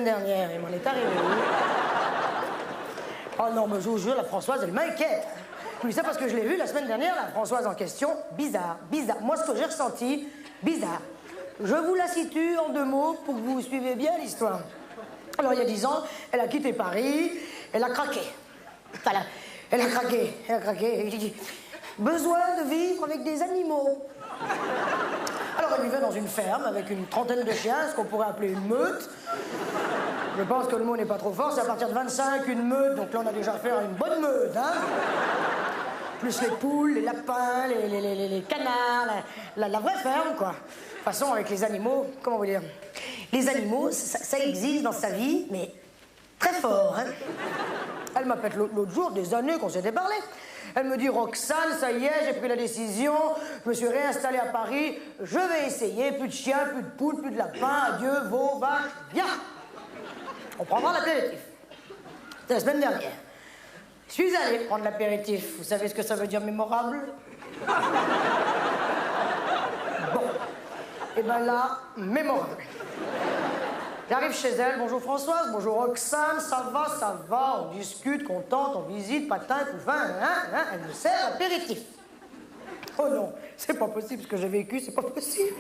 semaine dernière, il m'en est arrivé. Oh non, mais je vous jure, la Françoise, elle m'inquiète. Oui, ça parce que je l'ai vue la semaine dernière, la Françoise en question. Bizarre, bizarre. Moi, ce que j'ai ressenti, bizarre. Je vous la situe en 2 mots pour que vous suivez bien l'histoire. Alors, il y a 10 ans, elle a quitté Paris, elle a craqué. Voilà, elle a craqué, elle a craqué. Besoin de vivre avec des animaux. Alors, elle vivait dans une ferme avec une trentaine de chiens, ce qu'on pourrait appeler une meute. Je pense que le mot n'est pas trop fort, c'est à partir de 25, une meute, donc là, on a déjà affaire à une bonne meute, hein. Plus les poules, les lapins, les canards, la vraie ferme, quoi. De toute façon, avec les animaux, comment vous dire? Les animaux, ça existe dans sa vie, mais très fort, hein. Elle m'appelle l'autre jour, des années qu'on s'était parlé. Elle me dit, Roxane, ça y est, j'ai pris la décision, je me suis réinstallée à Paris, je vais essayer, plus de chiens, plus de poules, plus de lapins, adieu, veaux, vaches, viens. On prendra l'apéritif. C'était la semaine dernière. Je suis allée prendre l'apéritif. Vous savez ce que ça veut dire mémorable? Bon. Et ben là, mémorable. J'arrive chez elle, bonjour Françoise, bonjour Roxane, ça va, on discute, contente, on visite, patin, couffin, hein, elle me sert l'apéritif. Oh non, c'est pas possible ce que j'ai vécu, c'est pas possible.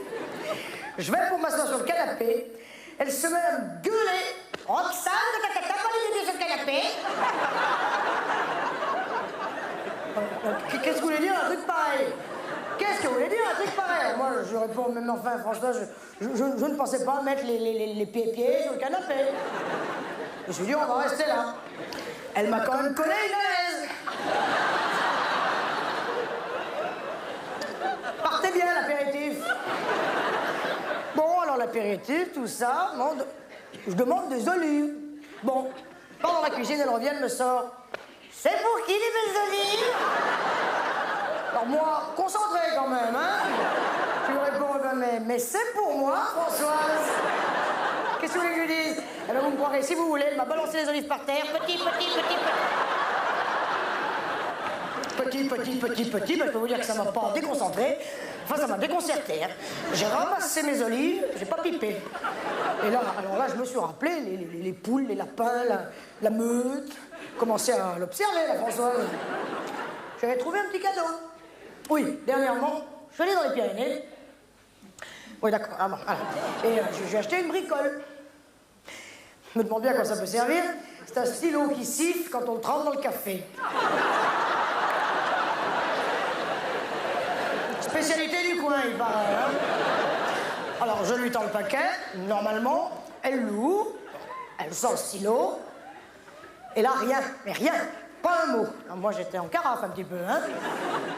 Je vais pour m'asseoir sur le canapé, elle se met à me gueuler. Roxane, t'as pas les sur le canapé? Qu'est-ce que vous voulez dire un truc pareil? Qu'est-ce que vous voulez dire un truc pareil? Moi, je réponds, même enfin, François, je ne pensais pas mettre les pieds sur le canapé. Je me suis dit, on va rester là. Elle m'a quand même collé une aise. Partez bien, l'apéritif. Bon, alors l'apéritif, tout ça, je demande des olives. Bon, pas dans la cuisine, elle revient, elle me sort. C'est pour qui les belles olives? Alors moi, concentré quand même, hein? Je lui réponds, mais c'est pour moi, Françoise. Qu'est-ce que vous voulez que je lui dise? Eh bien, vous me croirez, si vous voulez, elle m'a balancé les olives par terre. Petit, ben, je peux vous dire que ça m'a pas déconcentré. Enfin, ça m'a déconcerté, hein. J'ai ramassé mes olives, j'ai pas pipé. Et là, alors là, je me suis rappelé les poules, les lapins, la meute. Commencé à l'observer, la Françoise. J'avais trouvé un petit cadeau. Oui, dernièrement, je suis allé dans les Pyrénées. Oui, d'accord, ah bon, voilà. Et j'ai acheté une bricole. Je me demande bien à quoi ça peut servir. C'est un stylo qui siffle quand on le trempe dans le café. Spécialité du coin, il paraît, hein. Alors, je lui tends le paquet. Normalement, elle l'ouvre, elle sort le stylo. Et là, rien, mais rien, pas un mot. Alors, moi, j'étais en carafe un petit peu, hein.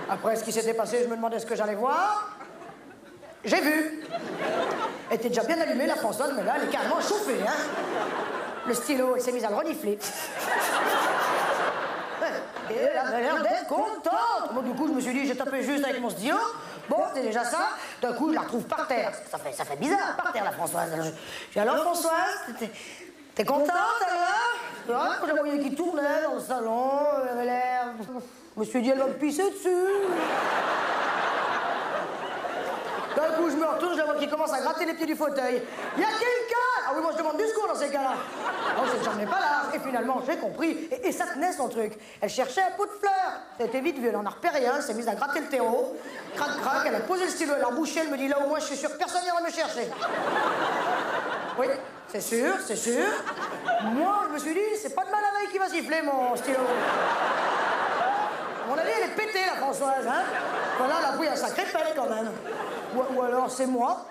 Après ce qui s'était passé, je me demandais ce que j'allais voir. J'ai vu. Elle était déjà bien allumée, la Françoise, mais là, elle est carrément chauffée, hein. Le stylo, elle s'est mise à le renifler. Et elle avait l'air d'être contente. Moi, du coup, je me suis dit, j'ai tapé juste avec mon stylo. Bon, c'est déjà ça. D'un coup, je la retrouve par terre. Ça fait bizarre, par terre, la Françoise. Alors, je dis, alors, Françoise, t'es contente, alors? Ouais, je la voyais qui tournait dans le salon, elle avait l'air... Je me suis dit, elle va me pisser dessus. D'un coup, je me retourne, je la vois qui commence à gratter les pieds du fauteuil. Il y a quelqu'un! Ah oui, moi, je demande du secours dans ces cas-là. Alors, c'est que j'en ai pas là. Et finalement, j'ai compris. Et ça tenait, son truc. Elle cherchait un pot de fleurs. Ça a été vite vu, elle en a repéré rien, elle s'est mise à gratter le terreau. Crac, crac, elle a posé le stylo, elle a rebouché, elle me dit, là, au moins, je suis sûr que personne n'ira me chercher. Oui, c'est sûr, c'est sûr. Moi, je me suis dit, c'est pas de mal à veille qui va siffler, mon stylo. À mon avis, elle est pétée, la Françoise, hein. Voilà, elle a pris un sacré pète, quand même. Ou alors, c'est moi.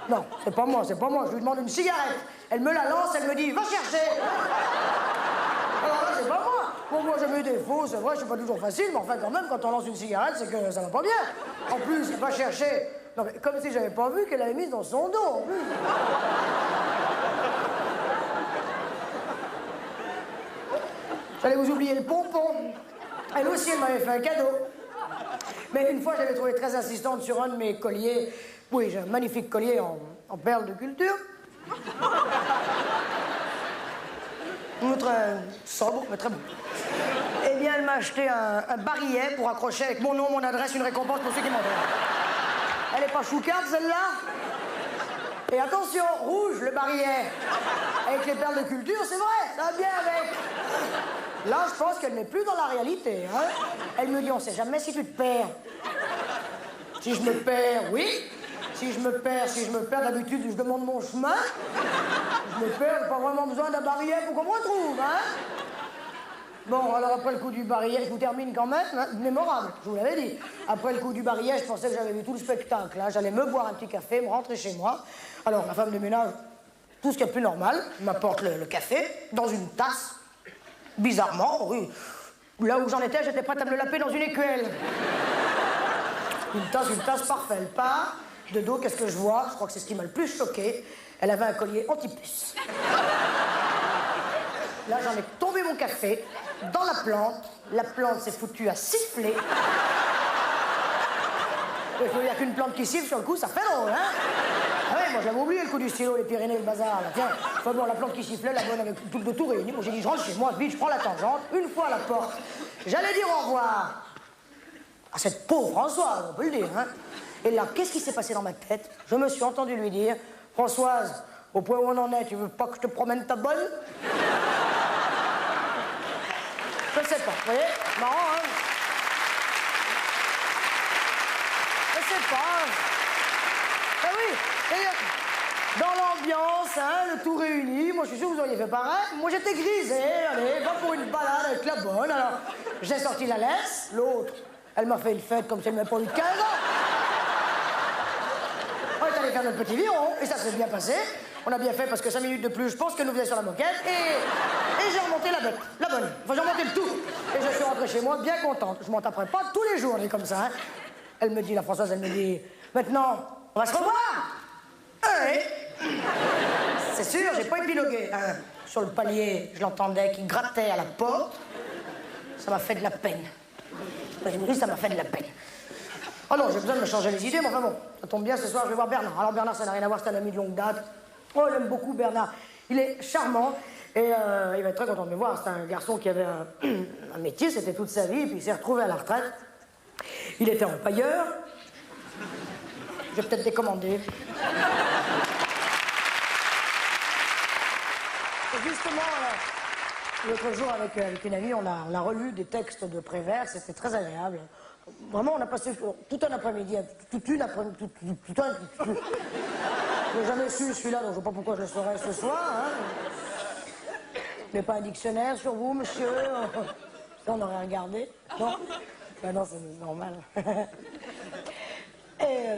Non, c'est pas moi, c'est pas moi. Je lui demande une cigarette. Elle me la lance, elle me dit, va chercher. Alors là, c'est pas moi. Bon, moi, j'ai mes défauts, c'est vrai, je suis pas toujours facile, mais enfin, quand même, quand on lance une cigarette, c'est que ça va pas bien. En plus, va chercher. Non, mais comme si j'avais pas vu qu'elle l'avait mise dans son dos, en plus. J'allais vous oublier le pompon. Elle aussi, elle m'avait fait un cadeau. Mais une fois, je l'avais trouvée très insistante sur un de mes colliers. Oui, j'ai un magnifique collier en perles de culture. Très sobre, mais très bon. Eh bien, elle m'a acheté un barillet pour accrocher avec mon nom, mon adresse, une récompense pour ceux qui m'en donnent. Elle est pas choucarte, celle-là? Et attention, rouge, le barillet. Avec les perles de culture, c'est vrai, ça va bien avec. Là, je pense qu'elle n'est plus dans la réalité, hein. Elle me dit, on sait jamais si tu te perds. Si je me perds, oui. Si je me perds, d'habitude, je demande mon chemin. Je me perds, j'ai pas vraiment besoin d'un barillet pour qu'on me retrouve, hein. Bon, alors après le coup du barillet, je vous termine quand même, hein, mémorable, je vous l'avais dit. Après le coup du barillet, je pensais que j'avais vu tout le spectacle, hein. J'allais me boire un petit café, me rentrer chez moi. Alors, la femme de ménage, tout ce qui est plus normal, m'apporte le café dans une tasse. Bizarrement, oui. Là où j'en étais, j'étais prête à me le laper dans une écuelle. Une tasse parfaite. Elle part. De dos, qu'est-ce que je vois? Je crois que c'est ce qui m'a le plus choqué. Elle avait un collier anti-puce. Là, j'en ai tombé mon café dans la plante. La plante s'est foutue à siffler. Il faut dire qu'une plante qui siffle, sur le coup, ça fait drôle, hein? Ah ouais, moi, j'avais oublié le coup du stylo, les Pyrénées, le bazar, là. Tiens, enfin bon, la plante qui sifflait, la bonne avec tout réuni. Moi, j'ai dit, je rentre chez moi, vite, je prends la tangente. Une fois à la porte, j'allais dire au revoir à cette pauvre Françoise, on peut le dire, hein? Et là, qu'est-ce qui s'est passé dans ma tête? Je me suis entendu lui dire, Françoise, au point où on en est, tu veux pas que je te promène ta bonne? Je sais pas, vous voyez? Marrant, hein? Je sais pas. Ah oui, c'est-à-dire, dans l'ambiance, hein, le tout réuni, moi je suis sûr que vous auriez fait pareil. Moi j'étais grisé, allez, va pour une balade avec la bonne. Alors, j'ai sorti la laisse, l'autre, elle m'a fait une fête comme si elle m'avait pas eu de 15 ans. On est allé faire notre petit viron, et ça s'est bien passé. On a bien fait parce que 5 minutes de plus, je pense qu'elle nous faisait sur la moquette, et j'ai remonté la bête, la bonne. Enfin, j'ai remonté le tout. Et je suis rentré chez moi bien contente. Je m'en taperai pas tous les jours, elle est comme ça, hein. Elle me dit, la Françoise, elle me dit, maintenant, on va se revoir. Oui. C'est sûr, j'ai pas épilogué. Hein. Sur le palier, je l'entendais qui grattait à la porte. Ça m'a fait de la peine. Je me dis, ça m'a fait de la peine. Oh non, j'ai besoin de me changer les idées, mais enfin bon, ça tombe bien, ce soir, je vais voir Bernard. Alors Bernard, ça n'a rien à voir, c'est un ami de longue date. Oh, j'aime beaucoup Bernard. Il est charmant, et il va être très content de me voir. C'est un garçon qui avait un métier, c'était toute sa vie, puis il s'est retrouvé à la retraite. Il était empailleur. Je vais peut-être décommander. Et justement, l'autre jour, avec une amie, on a relu des textes de Prévert, c'était très agréable. Vraiment, on a passé tout un après-midi, toute une après-midi, Je n'ai jamais su celui-là, donc je ne sais pas pourquoi je le saurais ce soir. Hein. Vous n'avez pas un dictionnaire sur vous, monsieur? Ça, on aurait regardé. Non? Ben non, c'est normal. Et...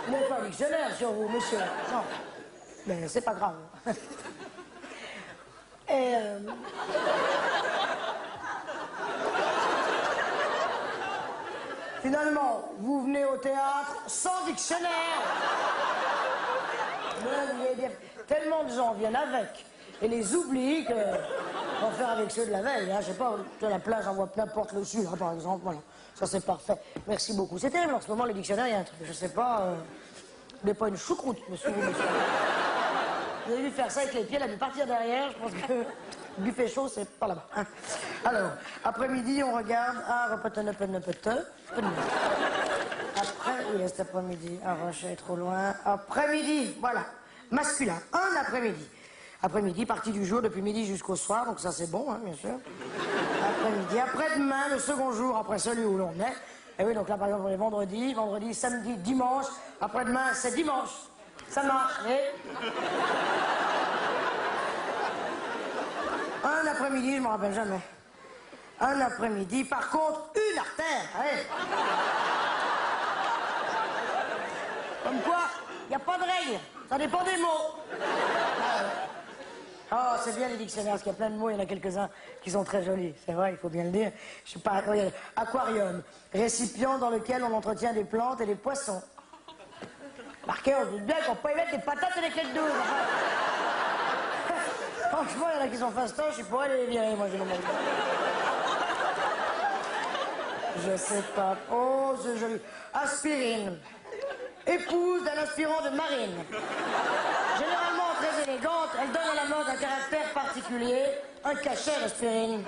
Vous n'avez pas un dictionnaire sur vous, monsieur? Non. Mais c'est pas grave. Et... Finalement, vous venez au théâtre sans dictionnaire. Tellement de gens viennent avec et les oublient que... On va faire avec ceux de la veille, hein, je sais pas, sur la plage, on voit n'importe le sud, hein, par exemple, voilà. Ça, c'est parfait. Merci beaucoup. C'est terrible, en ce moment, le dictionnaire, il y a un truc, je sais pas... Vous n'êtes pas une choucroute, monsieur. Vous avez dû faire ça avec les pieds, elle a dû partir derrière, je pense que... Le buffet chaud, c'est par là-bas. Hein. Alors, après-midi, on regarde... Ah, Après, oui, cet après-midi. Ah, Rocher est trop loin. Après-midi, voilà. Masculin, un après-midi. Après-midi, partie du jour, depuis midi jusqu'au soir, donc ça c'est bon, hein, bien sûr. Après-midi, après-demain, le second jour après celui où l'on est. Et oui, donc là, par exemple, on est vendredi, samedi, dimanche. Après-demain, c'est dimanche. Ça marche, et... Un après-midi, je me rappelle jamais. Un après-midi, par contre, une artère, ouais. Comme quoi, il n'y a pas de règle, ça dépend des mots. Oh, c'est bien les dictionnaires, parce qu'il y a plein de mots, il y en a quelques-uns qui sont très jolis. C'est vrai, il faut bien le dire. Je sais pas, regardez, aquarium, récipient dans lequel on entretient des plantes et des poissons. Marqué, on se dit bien qu'on peut y mettre des patates et des clés de douze. Franchement, il y en a qui sont fastoches, je pourrais les virer, moi, j'ai le même. Je sais pas. Oh, c'est joli. Aspirine. Épouse d'un aspirant de marine. Généralement très élégante, elle donne à la mode un caractère particulier, un cachet d'aspirine.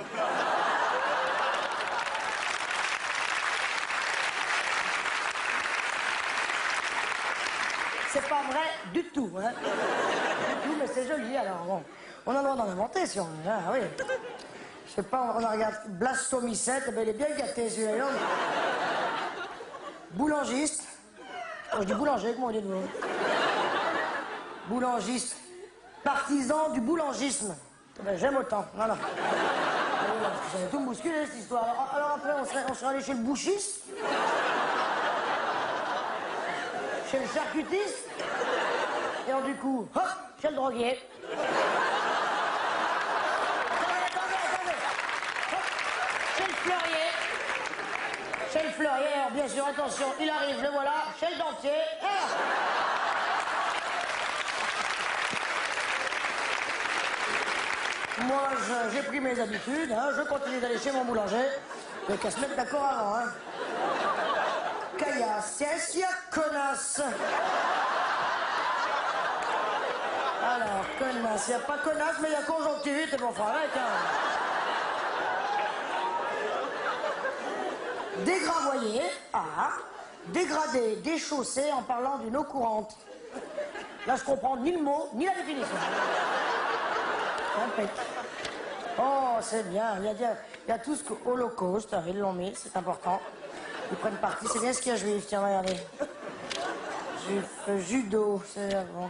C'est pas vrai du tout, hein. Du tout, mais c'est joli, alors bon. On a le droit d'en inventer, si on veut, hein, oui. Je sais pas, on a regardé Blastomicette, eh ben, il est bien gâté, celui-là. Boulangiste. Oh, je dis boulanger, comment on dit de vous? Boulangiste. Partisan du boulangisme. Eh ben, j'aime autant, voilà. J'avais tout bousculé, cette histoire. Alors après, on serait allé chez le bouchiste. Chez le charcutiste. Et alors, du coup, hop, chez le droguier. Attendez. Hop, chez le fleurier. Chez le fleurier, alors bien sûr, attention, il arrive, le voilà, chez le dentier. Moi, j'ai pris mes habitudes, hein, je continue d'aller chez mon boulanger. Il n'y a qu'à se mettre d'accord avant, hein. Caillasse, yes, connasse. Alors, connasse, il n'y a pas connasse, mais il y a conjonctivite, et bon, enfin, arrête, hein. Dégravoyer, dégrader, déchausser en parlant d'une eau courante. Là, je comprends ni le mot, ni la définition. Impec. Oh, c'est bien. Il y a tout ce que Holocauste, ils l'ont mis, c'est important. Ils prennent parti, c'est bien ce qu'il y a juif, tiens, regardez. Juif, judo, c'est bon.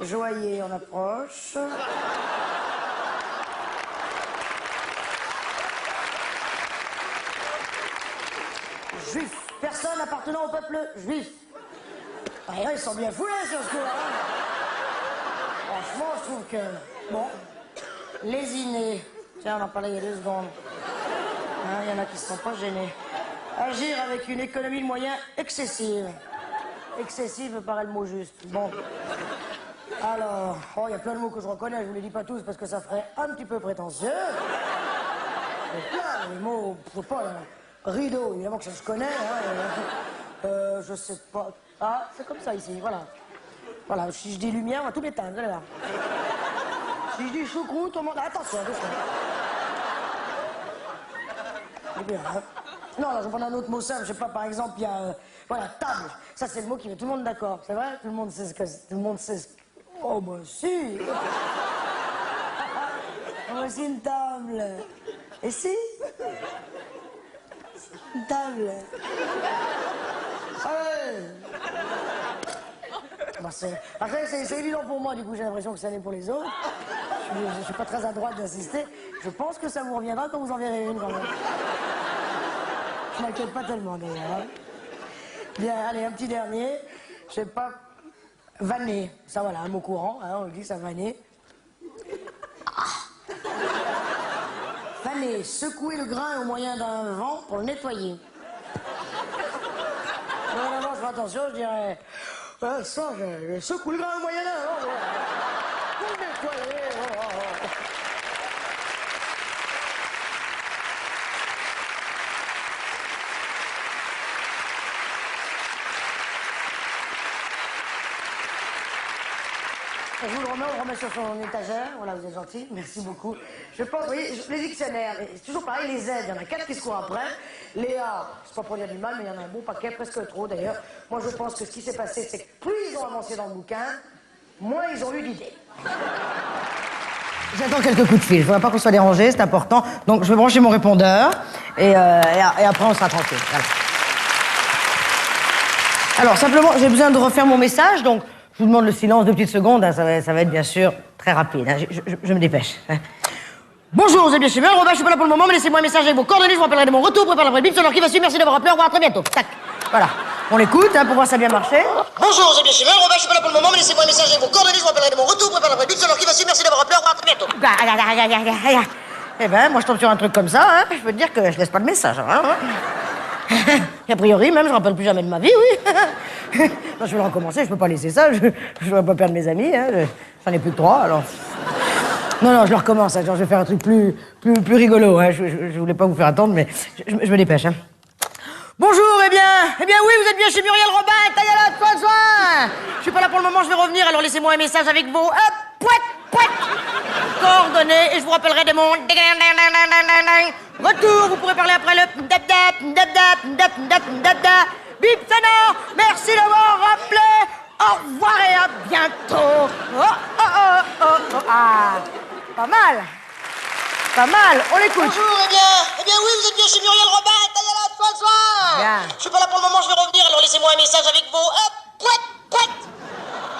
Joaillier, on approche. Juif, personne appartenant au peuple juif. Ah, ils sont bien foulés sur ce coup-là. Hein. Franchement, je trouve que... Bon. Lésiné. Tiens, on en parlait il y a 2 secondes. Il y en a qui ne sont pas gênés. Agir avec une économie de moyens excessive. Excessive me paraît le mot juste. Bon. Alors, il y a plein de mots que je reconnais, je vous les dis pas tous parce que ça ferait un petit peu prétentieux. Il y a plein de mots, je sais pas, rideau, évidemment que ça se connaît. Hein, je sais pas. Ah, c'est comme ça ici, voilà. Voilà, si je dis lumière, on va tout l'éteindre, vous allez voir. Si je dis choucroute, on monte. Attention, attention. Eh bien, hein. Non, là, je vais prendre un autre mot simple, je sais pas, par exemple, il y a... voilà, table. Ça, c'est le mot qui met tout le monde d'accord. C'est vrai? Tout le monde sait ce que... Tout le monde sait ce... Oh, bah si. Voici une table. Et si? Une table. Ah ouais. Bah, après, c'est évident pour moi, du coup, j'ai l'impression que ça l'est pour les autres. Je suis pas très à droite d'insister. Je pense que ça vous reviendra quand vous en verrez une, quand même. Je m'inquiète pas tellement, d'ailleurs. Bien, allez, un petit dernier. Je sais pas... Vanner. Ça, voilà, un mot courant, hein, on le dit, ça vanner. Vanner, secouer le grain au moyen d'un vent pour le nettoyer. Non, je fais attention, je dirais... ça, je secoue le grain au moyen d'un vent pour le nettoyer. Je vous le remets, on le remet sur son étagère. Voilà, vous êtes gentil, merci beaucoup. Je pense, vous voyez, les dictionnaires, c'est toujours pareil, les Z, il y en a 4 qui se courent après. Les A, c'est pas pour dire du mal, mais il y en a un bon paquet, presque trop d'ailleurs. Moi, je pense que ce qui s'est passé, c'est que plus ils ont avancé dans le bouquin, moins ils ont eu d'idées. J'attends quelques coups de fil, je ne voudrais pas qu'on soit dérangé, c'est important. Donc, je vais brancher mon répondeur, et après, on sera tranquille. Voilà. Alors, simplement, j'ai besoin de refaire mon message, donc... Je vous demande le silence 2 petites secondes, hein, ça va être bien sûr très rapide. Hein, je me dépêche. Hein. Bonjour, vous êtes bien chez moi, Robin, je suis pas là pour le moment, mais laissez-moi un message avec vos coordonnées, je vous rappellerai de mon retour, préparez le bip sonore qui va suivre, merci d'avoir appelé, au revoir, à très bientôt. Tac, voilà. On l'écoute, hein, pour voir si ça a bien marché. Bonjour, vous êtes bien chez moi, Robin, je suis pas là pour le moment, mais laissez-moi un message avec vos coordonnées, je vous rappellerai de mon retour, préparez le bip sonore qui va suivre, merci d'avoir appelé, au revoir, à très bientôt. Eh ben, moi je tombe sur un truc comme ça, hein, je peux te dire que je laisse pas de message. Hein. Et a priori, même, je ne rappelle plus jamais de ma vie, oui. Non, je vais le recommencer, je peux pas laisser ça, je ne vais pas perdre mes amis, hein, j'en ai plus que 3, alors... Non, je le recommence, hein, genre, je vais faire un truc plus rigolo, hein, je voulais pas vous faire attendre, mais je me dépêche, hein. Bonjour, eh bien oui, vous êtes bien chez Muriel Robin, taillalotte, soin. Je suis pas là pour le moment, je vais revenir, alors laissez-moi un message avec vos... coordonnées, et je vous rappellerai de mon... Retour, vous pourrez parler après le... Bip sonore, merci d'avoir rappelé, Pas mal. Pas mal, on l'écoute. Bonjour, eh bien oui, vous êtes bien chez Muriel Robin, Tayala, François. Bien. Je suis pas là pour le moment, je vais revenir, alors laissez-moi un message avec vos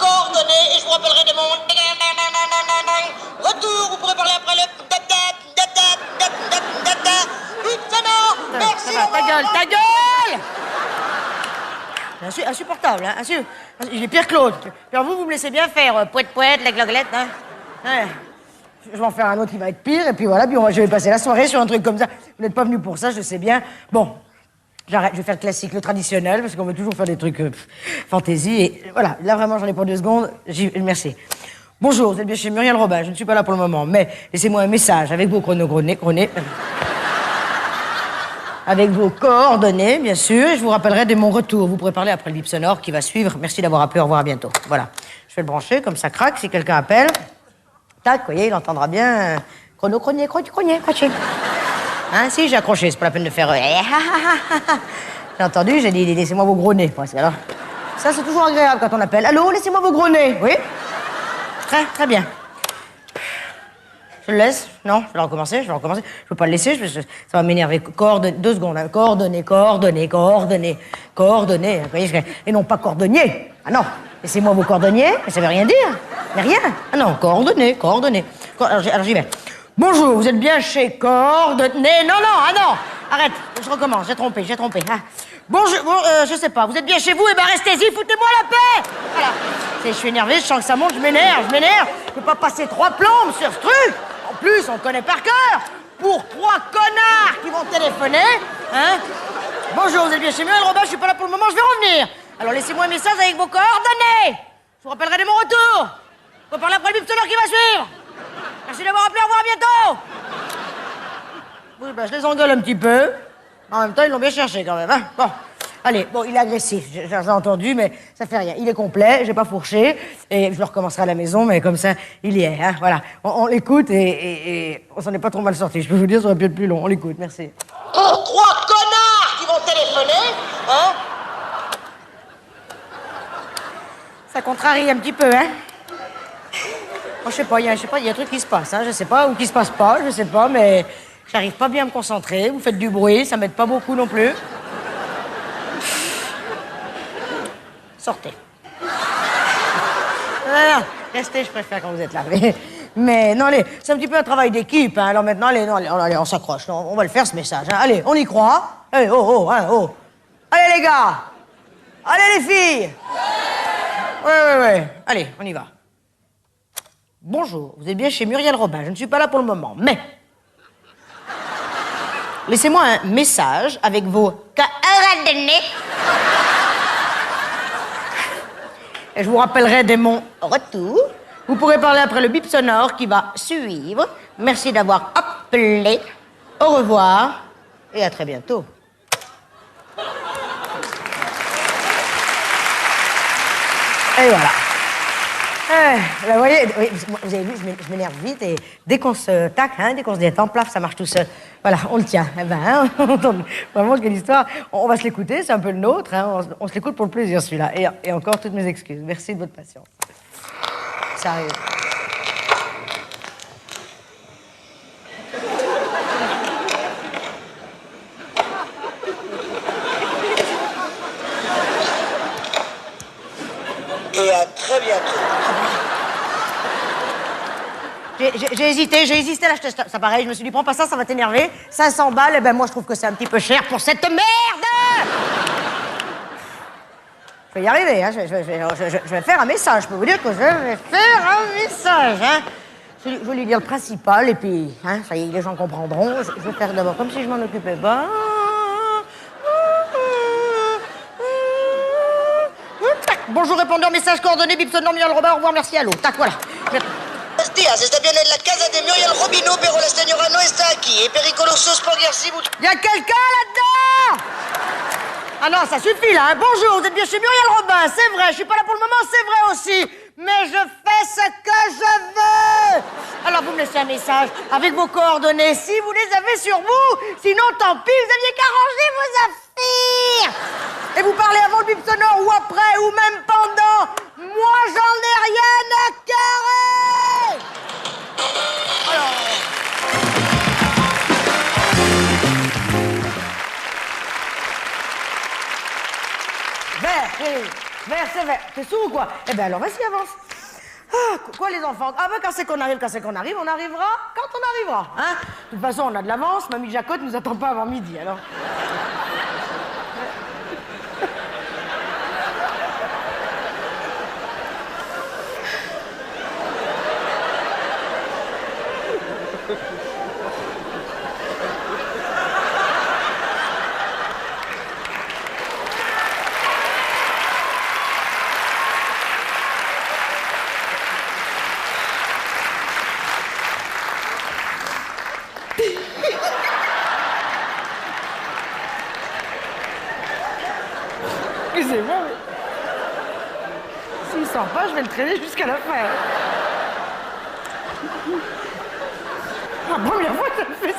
coordonnées et je vous rappellerai de mon retour. Vous pourrez parler après le merci. Ça va, ta gueule. Insupportable, hein. Il est pire que l'autre. Alors vous me laissez bien faire poète, la gloglette, hein. Ouais. Je vais en faire un autre qui va être pire, et puis voilà, je vais passer la soirée sur un truc comme ça. Vous n'êtes pas venu pour ça, je sais bien. Bon, j'arrête, je vais faire le classique, le traditionnel, parce qu'on veut toujours faire des trucs fantaisie, et voilà, là vraiment j'en ai pour 2 secondes, merci. Bonjour, vous êtes bien chez Muriel Robin, je ne suis pas là pour le moment, mais laissez-moi un message avec vos avec vos coordonnées, bien sûr, et je vous rappellerai de mon retour. Vous pourrez parler après le bip sonore qui va suivre. Merci d'avoir appelé, au revoir, à bientôt. Voilà, je vais le brancher, comme ça craque, si quelqu'un appelle. Tac, vous voyez, il entendra bien. Chrono-cronier. Hein, si, j'ai accroché, c'est pas la peine de faire. J'ai entendu, j'ai dit, laissez-moi vos gros nez. Alors, ça, c'est toujours agréable quand on appelle. Allô, laissez-moi vos gros nez. Oui? Très bien. Je le laisse? Non, je vais recommencer. Je peux pas le laisser, ça va m'énerver. 2 secondes. Hein. Coordonnées. Vous voyez, et non pas cordonnier. Ah non, laissez-moi vos cordonniers, mais ça veut rien dire. Mais rien. Ah non, coordonnées. Alors j'y vais. Bonjour, vous êtes bien chez Coordonnées. Non, ah non. Arrête, je recommence, j'ai trompé. Ah. Bonjour, je sais pas, vous êtes bien chez vous, et ben restez-y, foutez-moi la paix. Voilà. Je suis énervé, je sens que ça monte, je m'énerve. Je peux pas passer 3 plombes sur ce truc. En plus, on le connaît par cœur. Pour 3 connards qui vont téléphoner, hein. Bonjour, vous êtes bien chez Muriel Robin, je suis pas là pour le moment, je vais revenir. Alors laissez-moi un message avec vos coordonnées. Je vous rappellerai de mon retour. On va parler après le bip sonore qui va suivre. Merci d'avoir appelé, au revoir, à bientôt. Oui, je les engueule un petit peu. En même temps, ils l'ont bien cherché quand même, hein. Bon, allez, il est agressif, j'ai entendu, mais ça fait rien. Il est complet, j'ai pas fourché, et je le recommencerai à la maison, mais comme ça, il y est, hein. Voilà, on l'écoute et on s'en est pas trop mal sorti. Je peux vous dire, ça aurait pu être plus long. On l'écoute, merci. Pour 3 connards qui vont téléphoner, hein. Ça contrarie un petit peu, hein. Moi, je sais pas, il y a un truc qui se passe, hein. Je sais pas, ou qui se passe pas, je sais pas, mais j'arrive pas bien à me concentrer. Vous faites du bruit, ça m'aide pas beaucoup non plus. Sortez. Non, restez, je préfère quand vous êtes là. Mais non, allez, c'est un petit peu un travail d'équipe, hein. Alors maintenant, allez, on s'accroche. On va le faire, ce message, hein. Allez, on y croit. Allez, oh. Allez, les gars. Allez, les filles. Ouais. Allez, on y va. Bonjour, vous êtes bien chez Muriel Robin. Je ne suis pas là pour le moment, mais laissez-moi un message avec vos coordonnées. Et je vous rappellerai de mon retour. Vous pourrez parler après le bip sonore qui va suivre. Merci d'avoir appelé. Au revoir et à très bientôt. Et voilà. Là, vous voyez, oui, vous avez vu, je m'énerve vite et dès qu'on se tac, hein, dès qu'on se détend, plaf, ça marche tout seul. Voilà, on le tient. Eh ben, hein, vraiment, quelle histoire. On va se l'écouter, c'est un peu le nôtre. Hein, on se l'écoute pour le plaisir, celui-là. Et encore, toutes mes excuses. Merci de votre patience. Ça arrive. Et à très bientôt. J'ai hésité à l'acheter. Ça pareil, je me suis dit, prends pas ça, ça va t'énerver. 500 balles, eh ben moi je trouve que c'est un petit peu cher pour cette merde. Je vais y arriver, hein. Je vais faire un message. Je peux vous dire que je vais faire un message, hein. Je vais lui dire le principal et puis, hein, ça y est, les gens comprendront. Je vais faire d'abord comme si je m'en occupais pas. Bonjour, répondeur, message coordonné, bip sonore, Muriel Robin, au revoir, merci, allô. Tac, voilà. Días, está bien en la casa de Muriel Robino, pero la señora no está aquí. Et pericoloso spaghetti. Il y a quelqu'un là-dedans? Ah non, ça suffit là, hein. Bonjour, vous êtes bien chez Muriel Robin, c'est vrai, je suis pas là pour le moment, c'est vrai aussi. Mais je fais ce que je veux. Alors vous me laissez un message avec vos coordonnées, si vous les avez sur vous. Sinon, tant pis, vous aviez qu'à ranger vos affaires. Et vous parlez avant le bip sonore ou après, ou même pendant. Moi, j'en ai rien à carrer. vert, c'est vert. T'es sourd ou quoi? Eh ben alors, vas-y, avance. Ah, quoi les enfants? Ah ben quand c'est qu'on arrive, on arrivera quand on arrivera, hein? De toute façon, on a de l'avance, mamie Jacotte nous attend pas avant midi, alors... Excusez-moi, mais... S'il sort pas, je vais le traîner jusqu'à la fin. La première fois que ça me fait ça.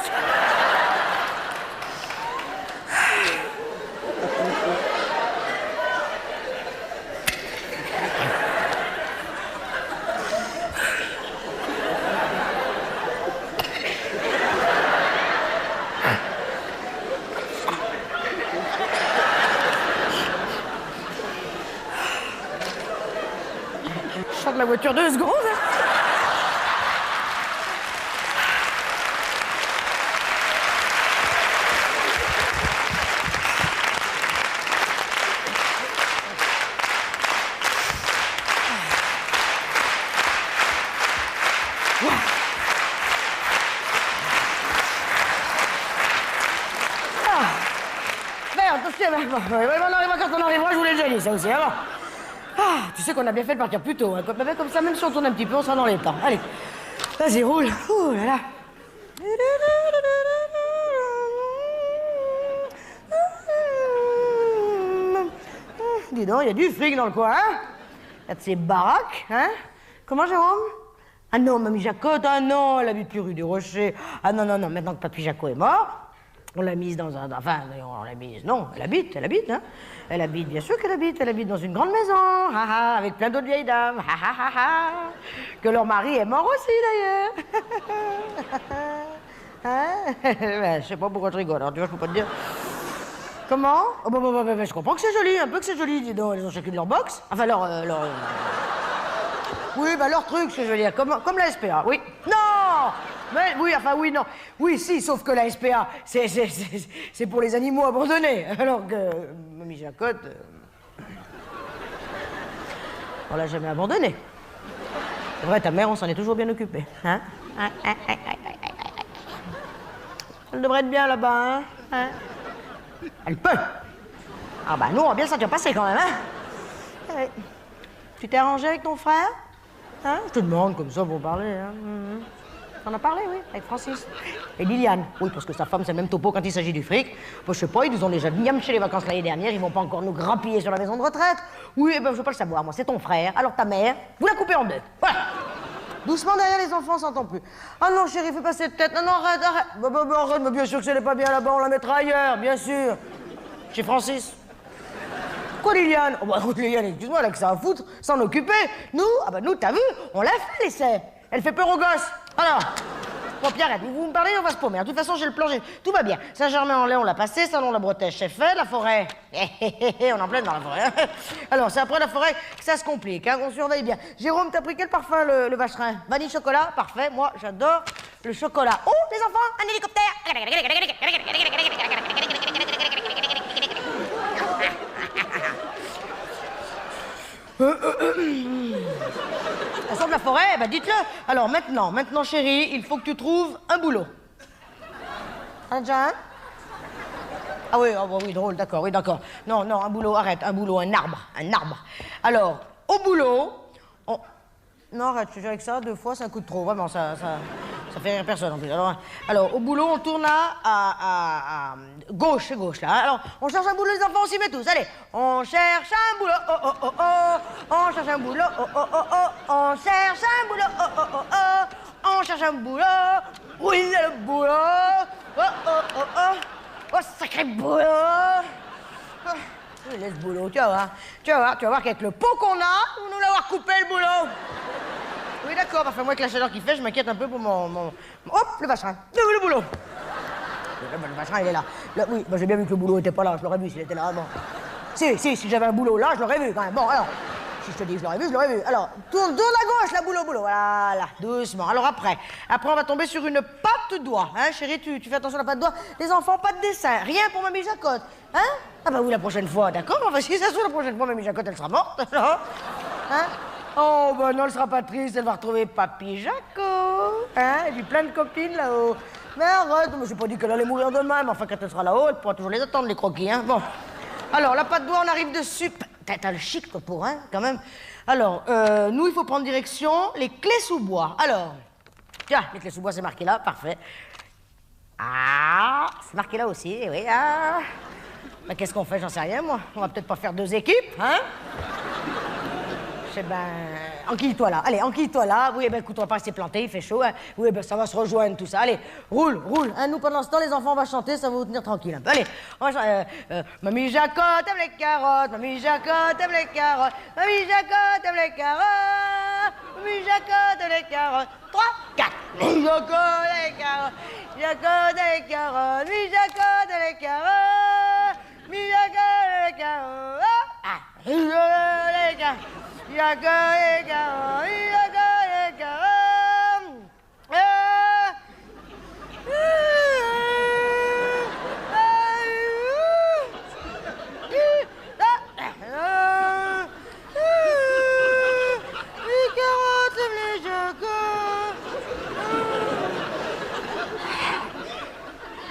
Je sors de la voiture 2 secondes. Merde, attention, on arrivera quand on arrivera, je vous l'ai déjà dit, ça aussi, avant. Ah, tu sais qu'on a bien fait de partir plus tôt, hein. Comme ça, même si on tourne un petit peu, on sera dans les temps. Allez, vas-y, roule. Ouh là là. Dis donc, il y a du fric dans le coin, hein? Il y a de ces baraques, hein? Comment, Jérôme? Ah non, mamie Jacotte, ah non, elle habite plus rue du Rocher. Ah non, non, non, maintenant que papy Jaco est mort, on l'a mise dans un... Enfin, on l'a mise... Non, elle habite, hein. Elle habite, bien sûr qu'elle habite dans une grande maison, avec plein d'autres vieilles dames, que leur mari est mort aussi, d'ailleurs. Hein? Ben, je sais pas pourquoi je rigole, alors tu vois, je peux pas te dire... Comment? Oh, bah, je comprends que c'est joli, un peu que c'est joli, dis donc, elles ont chacune leur box. Enfin, Oui, bah leur truc, je veux dire, comme la SPA, oui. Non! Mais, oui, enfin, oui, non. Oui, si, sauf que la SPA, c'est pour les animaux abandonnés. Alors que mamie Jacotte, on l'a jamais abandonnée. C'est vrai, ta mère, on s'en est toujours bien occupé. Hein? Elle devrait être bien là-bas, hein? Elle peut. Ah bah nous, on va bien le sentir passer quand même, hein? Ouais. Tu t'es arrangé avec ton frère? Hein? Je te demande comme ça pour parler, hein? T'en as parlé, oui, avec Francis. Et Liliane. Oui, parce que sa femme, c'est le même topo quand il s'agit du fric. Moi, je sais pas, ils nous ont déjà chez les vacances l'année dernière, ils vont pas encore nous grappiller sur la maison de retraite. Oui, eh ben, je veux pas le savoir, moi, c'est ton frère. Alors ta mère, vous la coupez en deux. Voilà. Doucement derrière, les enfants, on s'entend plus. Ah non, chérie, fais pas cette tête. Non, arrête. Arrête, mais bien sûr que si elle est pas bien là-bas, on la mettra ailleurs, bien sûr. Chez Francis. Quoi, Liliane? Oh, bah, Liliane, excuse-moi, elle a que ça à foutre, s'en occuper. Nous, t'as vu, on l'a fait, l'essai. Elle fait peur aux gosses. Alors, bon, Pierre, arrête, vous me parlez, on va se paumer. De toute façon, j'ai le plan, tout va bien. Saint-Germain-en-Laye, on l'a passé, Salon-la-Bretèche, c'est fait, la forêt. On est en pleine dans la forêt. Hein. Alors, c'est après la forêt que ça se complique, hein, on surveille bien. Jérôme, t'as pris quel parfum, le vacherin? Vanille chocolat, parfait, moi, j'adore le chocolat. Oh, les enfants, un hélicoptère. On sort de la forêt, bah dites-le. Alors maintenant, chérie, il faut que tu trouves un boulot. Un déjà un? Ah oui, oh, bah, oui, drôle, d'accord, oui, d'accord. Non, un boulot, arrête, un boulot, un arbre. Alors, au boulot, Non, arrête, je te jure avec ça, 2 fois, c'est un coup de trop, vraiment, ça fait rire personne en plus. Alors, au boulot, on tourne à gauche, c'est gauche, là. Alors, on cherche un boulot, les enfants, on s'y met tous, allez. On cherche un boulot, oh, oh, oh, oh. On cherche un boulot, oh, oh, oh, oh. On cherche un boulot, oh, oh, oh, oh. On cherche un boulot, oui, c'est le boulot. Oh, oh, oh, oh. Oh, sacré boulot. Oh. Laisse le boulot, tu vas voir qu'avec le pot qu'on a, on nous l'avoir coupé le boulot. Oui, d'accord, enfin, moi, avec la chaleur qu'il fait, je m'inquiète un peu pour mon... Hop, le vacherin, le boulot. Le vacherin, il est là. Oui, bah, j'ai bien vu que le boulot était pas là, je l'aurais vu s'il était là, bon. Si j'avais un boulot là, je l'aurais vu quand même. Bon, alors, si je te dis je l'aurais vu. Alors, tourne à gauche, la boulot. Voilà, doucement. Alors après, on va tomber sur une patte doigt. Hein, chérie, tu fais attention à la patte doigt. Les enfants, pas de dessin. Rien pour Mamie Jacotte. Hein? Ah bah oui, la prochaine fois, d'accord? Enfin, si ça se trouve, la prochaine fois, Mamie Jacotte, elle sera morte. Hein? Oh, bah non, elle sera pas triste. Elle va retrouver Papy Jaco. Hein? J'ai plein de copines là-haut. Mais arrête, je n'ai pas dit qu'elle allait mourir demain, mais enfin, quand elle sera là-haut, elle pourra toujours les attendre, les croquis, hein. Bon. Alors, la patte doigt, on arrive dessus. T'as le chic, toi, pour, hein, quand même. Alors, nous, il faut prendre direction les clés sous bois. Alors, tiens, les clés sous bois, c'est marqué là, parfait. Ah, c'est marqué là aussi, oui, ah. Ben, qu'est-ce qu'on fait, j'en sais rien, moi. On va peut-être pas faire 2 équipes, hein. Ben, enquille-toi là. Allez, enquille-toi là. Oui, ben, écoute, on va pas rester planté, il fait chaud. Hein. Oui, ben, ça va se rejoindre, tout ça. Allez, roule. Hein, nous, pendant ce temps, les enfants, on va chanter, ça va vous tenir tranquille un peu. Allez, on va chanter. Mamie Jacotte aime les carottes, Mamie Jacotte aime les carottes, Mamie Jacotte aime les carottes, Mamie Jacotte aime les carottes. 3, 4. Mamie Jacotte aime les carottes, Jacotte aime les carottes, Mamie Jacotte aime les carottes, Mamie Jacotte aime les carottes. Ah, les carottes.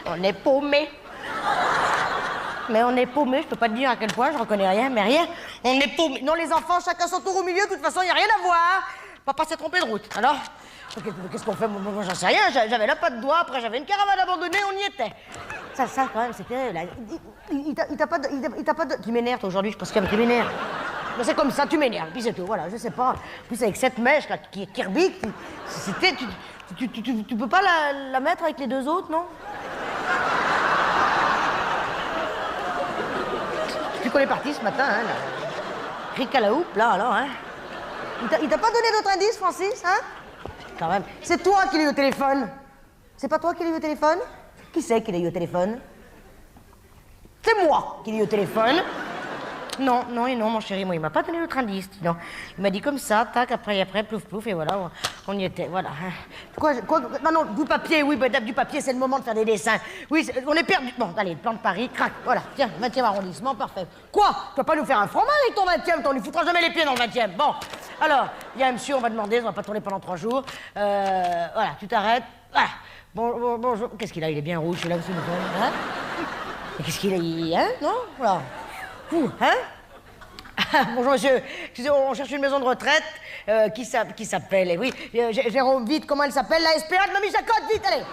On est paumé. Mais on est paumé, je peux pas te dire à quel point, je reconnais rien, mais rien. On est paumé. Non, les enfants, chacun son tour au milieu, de toute façon, il n'y a rien à voir. Papa s'est trompé de route. Alors, qu'est-ce qu'on fait? Moi, j'en sais rien. J'avais la patte doigt, après j'avais une caravane abandonnée, on y était. Ça, quand même, c'était... Il t'a pas de... Tu m'énerves, toi, aujourd'hui, je pense qu'il m'énerve. C'est comme ça, tu m'énerves, puis c'est tout, voilà, je sais pas. En plus, avec cette mèche, là, qui est Kirby, c'était... Tu peux pas la mettre avec les 2 autres, non? Tu connais parti ce matin, hein, là. Rick à la houppe, là, alors, hein. Il t'a pas donné d'autres indices, Francis, hein? Quand même. C'est toi qui l'as eu au téléphone. C'est pas toi qui l'as eu au téléphone? Qui c'est qui l'a eu au téléphone? C'est moi qui l'ai eu au téléphone. Non, mon chéri, moi, il m'a pas donné d'autres indices, non. Il m'a dit comme ça, tac, après, plouf, plouf, et voilà, on y était, voilà. Quoi, non, du papier, oui, ben, du papier, c'est le moment de faire des dessins. Oui, on est perdu. Bon, allez, le plan de Paris, crac, voilà, tiens, 20e arrondissement, parfait. Quoi? Tu vas pas nous faire un fromage avec ton 20e, toi, on ne foutras jamais les pieds dans le 20e. Bon, alors, il y a un monsieur, on va demander, on va pas tourner pendant 3 jours. Voilà, tu t'arrêtes, voilà. Bonjour, qu'est-ce qu'il a? Il est bien rouge, celui-là, monsieur, hein? Qu'est-ce qu'il a, hein? Non? Voilà. Hein? Bonjour monsieur, excusez, on cherche une maison de retraite qui s'appelle, oui, Jérôme, vite, comment elle s'appelle? La SPA de Mamie Jacotte, vite, allez.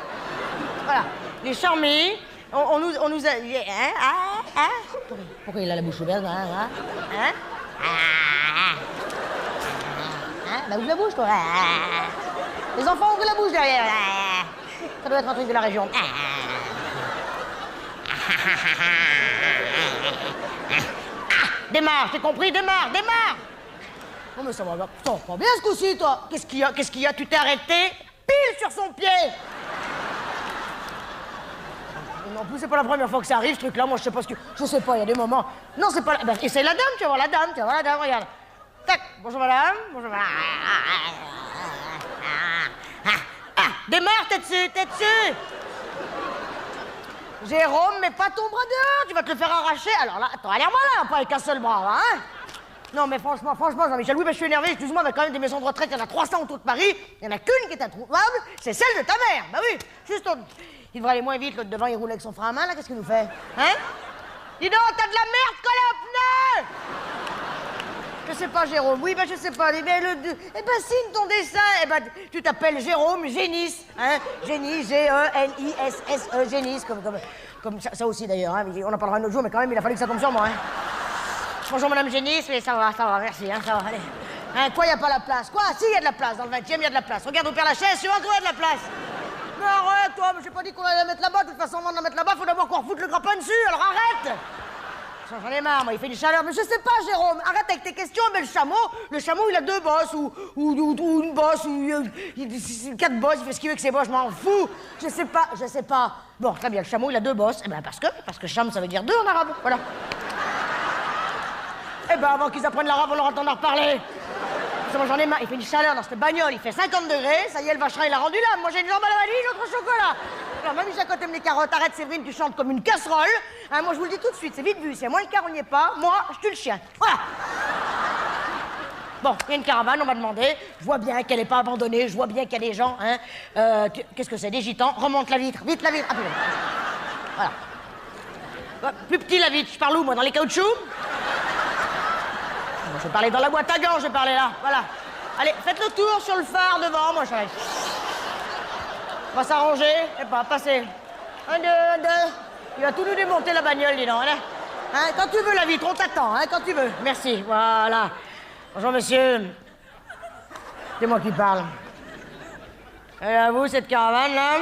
Voilà, les charmés, on nous a... Hein? Pourquoi il a la bouche ouverte? Hein? Bah ouvre la bouche, toi. Les enfants ouvrent la bouche derrière. Ça doit être un truc de la région. Démarre, t'as compris? Démarre! Non mais ça va pas bien ce coup-ci, toi. Qu'est-ce qu'il y a? Tu t'es arrêté pile sur son pied. En plus, c'est pas la première fois que ça arrive, ce truc-là. Moi, je sais pas je sais pas, il y a des moments... Non, c'est pas... Ben, essaye la dame, tu vas voir la dame, regarde. Tac, bonjour madame. Démarre, t'es dessus. Jérôme, mets pas ton bras dehors, tu vas te le faire arracher. Alors là, attends, allez, moi là, pas avec un seul bras, là, hein? Non, mais franchement, Jean-Michel, oui, mais je suis énervé, excuse-moi, mais quand même des maisons de retraite, il y en a 300 autour de Paris, il y en a qu'une qui est introuvable, c'est celle de ta mère. Bah oui, juste il devrait aller moins vite, l'autre devant, il roule avec son frein à main, là, qu'est-ce qu'il nous fait? Hein? Dis donc, t'as de la merde collée au pneu! Je sais pas, Jérôme. Oui, ben je sais pas. Eh ben, signe ton dessin. Eh ben, tu t'appelles Jérôme Génis. Hein? Génis, G-E-N-I-S-S-E, Génis. Comme ça aussi, d'ailleurs. Hein? On en parlera un autre jour, mais quand même, il a fallu que ça tombe sur moi. Hein? Bonjour, madame Génis. Mais ça va, merci. Hein, ça va, allez. Hein, quoi, il n'y a pas la place? Quoi? Si, il y a de la place. Dans le 20e, il y a de la place. Regarde au Père Lachaise, tu vas trouver de la place. Mais arrête, toi. J'ai pas dit qu'on allait la mettre là-bas. De toute façon, avant de la mettre là-bas, faut d'abord qu'on refoute le grappin dessus. Alors arrête! J'en ai marre, moi, il fait du chaleur. Mais je sais pas, Jérôme, arrête avec tes questions. Mais le chameau, il a 2 bosses, ou une bosse, ou 4 bosses, il fait ce qu'il veut avec ses bosses, je m'en fous. Je sais pas. Bon, très bien, le chameau, il a 2 bosses. Eh ben, parce que cham, ça veut dire 2 en arabe, voilà. Eh ben, avant qu'ils apprennent l'arabe, on leur attend à reparler. Moi, j'en ai marre. Il fait une chaleur dans cette bagnole, il fait 50 degrés. Ça y est, le vacherin, il a rendu l'âme. Moi, j'ai une jambe à la valise, l'autre au chocolat. Alors, même si à côté me les carottes, arrête, Séverine, tu chantes comme une casserole. Hein, moi, je vous le dis tout de suite, c'est vite vu. Si moi, le car, on n'y est pas, moi, je tue le chien. Voilà. Bon, il y a une caravane, on m'a demandé. Je vois bien qu'elle n'est pas abandonnée, je vois bien qu'il y a des gens. Hein. Qu'est-ce que c'est, des gitans? Remonte la vitre, vite la vitre. Ah, voilà. Plus petit la vitre, je parle où, moi, dans les caoutchoucs? Bon, je vais parler dans la boîte à gants, je vais parler là, voilà. Allez, faites le tour sur le phare devant, moi, chérie. On va s'arranger, et pas, passez. Un, deux. Il va tout nous démonter, la bagnole, dis donc. Hein, quand tu veux, la vitre, on t'attend, hein, quand tu veux. Merci, voilà. Bonjour, monsieur. C'est moi qui parle. Et à vous, cette caravane, là?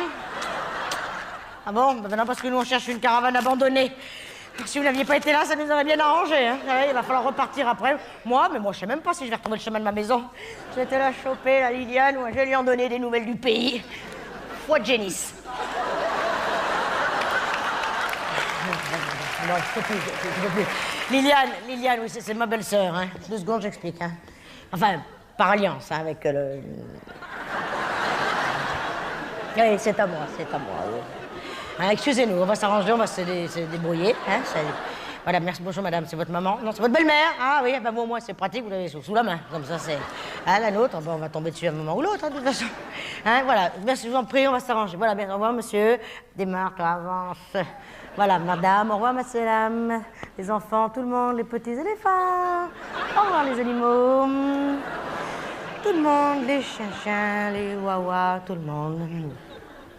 Ah bon? Ben non, parce que nous, on cherche une caravane abandonnée. Si vous n'aviez pas été là, ça nous aurait bien arrangé. Hein. Il va falloir repartir après. Moi, je sais même pas si je vais retrouver le chemin de ma maison. J'étais là choper la Liliane, je vais lui en donner des nouvelles du pays. Foi de génisse. Non, je peux plus. Liliane, oui, c'est ma belle-sœur. Hein. 2 secondes, j'explique. Hein. Enfin, par alliance, hein, avec le... Oui, c'est à moi, oui. Hein, excusez-nous, on va s'arranger, on va se débrouiller. Hein, voilà, merci, bonjour madame, c'est votre maman? Non, c'est votre belle-mère? Ah oui, ben bon, moi c'est pratique, vous l'avez sous la main, comme ça c'est... Hein, la nôtre, ben, on va tomber dessus à un moment ou l'autre, hein, de toute façon. Hein, voilà, merci, je vous en prie, on va s'arranger. Voilà, bien, au revoir monsieur, démarque, avance. Voilà, madame, au revoir madame, les enfants, tout le monde, les petits éléphants. Au revoir les animaux. Tout le monde, les chiens, les wawas, tout le monde.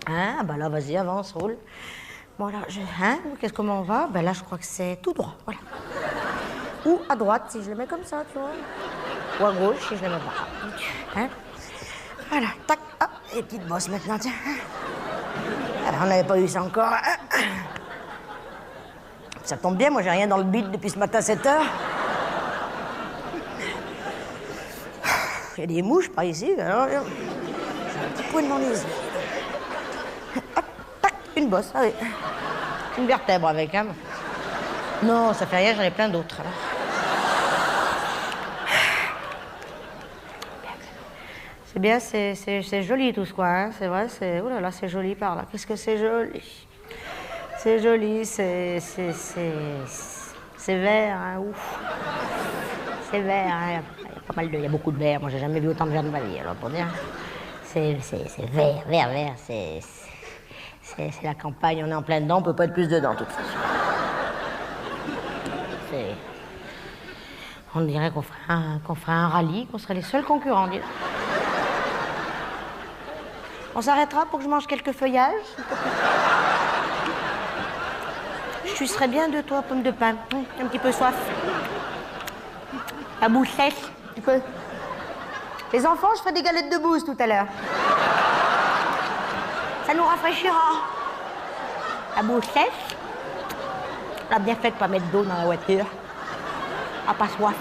Hein? Ben là, vas-y, avance, roule. Bon, là, hein? Comment on va? Ben là, je crois que c'est tout droit, voilà. Ou à droite, si je le mets comme ça, tu vois. Ou à gauche, si je le mets pas. Hein? Voilà, tac, hop, les petites bosses maintenant, tiens. Alors, on n'avait pas eu ça encore. Ça tombe bien, moi, j'ai rien dans le bide depuis ce matin à 7 heures. Il y a des mouches par ici, alors j'ai un petit point dans les yeux. Hop, tac, une bosse, ah oui. Une vertèbre avec, hein. Non, ça fait rien, j'en ai plein d'autres, alors. C'est bien, c'est joli tout ce quoi, hein. C'est vrai, c'est... Oh là là, c'est joli par là. Qu'est-ce que c'est joli. C'est joli, c'est vert, hein, ouf. C'est vert, hein. Il y a beaucoup de verre. Moi, j'ai jamais vu autant de verre de ma vie. Alors, pour dire, c'est vert. C'est la campagne. On est en plein dedans. On peut pas être plus dedans, de toute façon. On dirait qu'on ferait un rallye, qu'on serait les seuls concurrents. On s'arrêtera pour que je mange quelques feuillages. Je sucerais bien de toi, pomme de pain. Un petit peu soif. La bouche sèche. Tu peux. Les enfants, je ferai des galettes de bouse tout à l'heure. Ça nous rafraîchira. La bouche sèche. On a bien fait de pas mettre d'eau dans la voiture. À pas soif.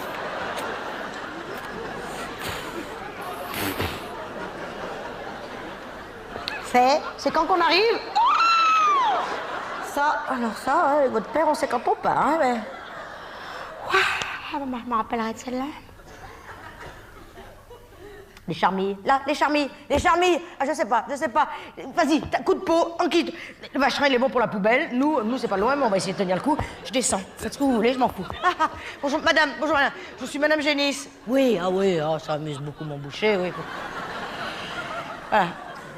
C'est quand qu'on arrive? Ça, alors ça, avec votre père, on sait quand on part, hein, mais... Je me rappellerai de celle-là. Les charmilles. Là, les charmilles. Ah, je sais pas. Vas-y, coup de peau, on quitte. Le vacherin, il est bon pour la poubelle. Nous, c'est pas loin, mais on va essayer de tenir le coup. Je descends. Faites ce que vous voulez, je m'en fous. Bonjour, madame. Je suis madame Génisse. Oui, ça amuse beaucoup mon boucher, oui. Voilà.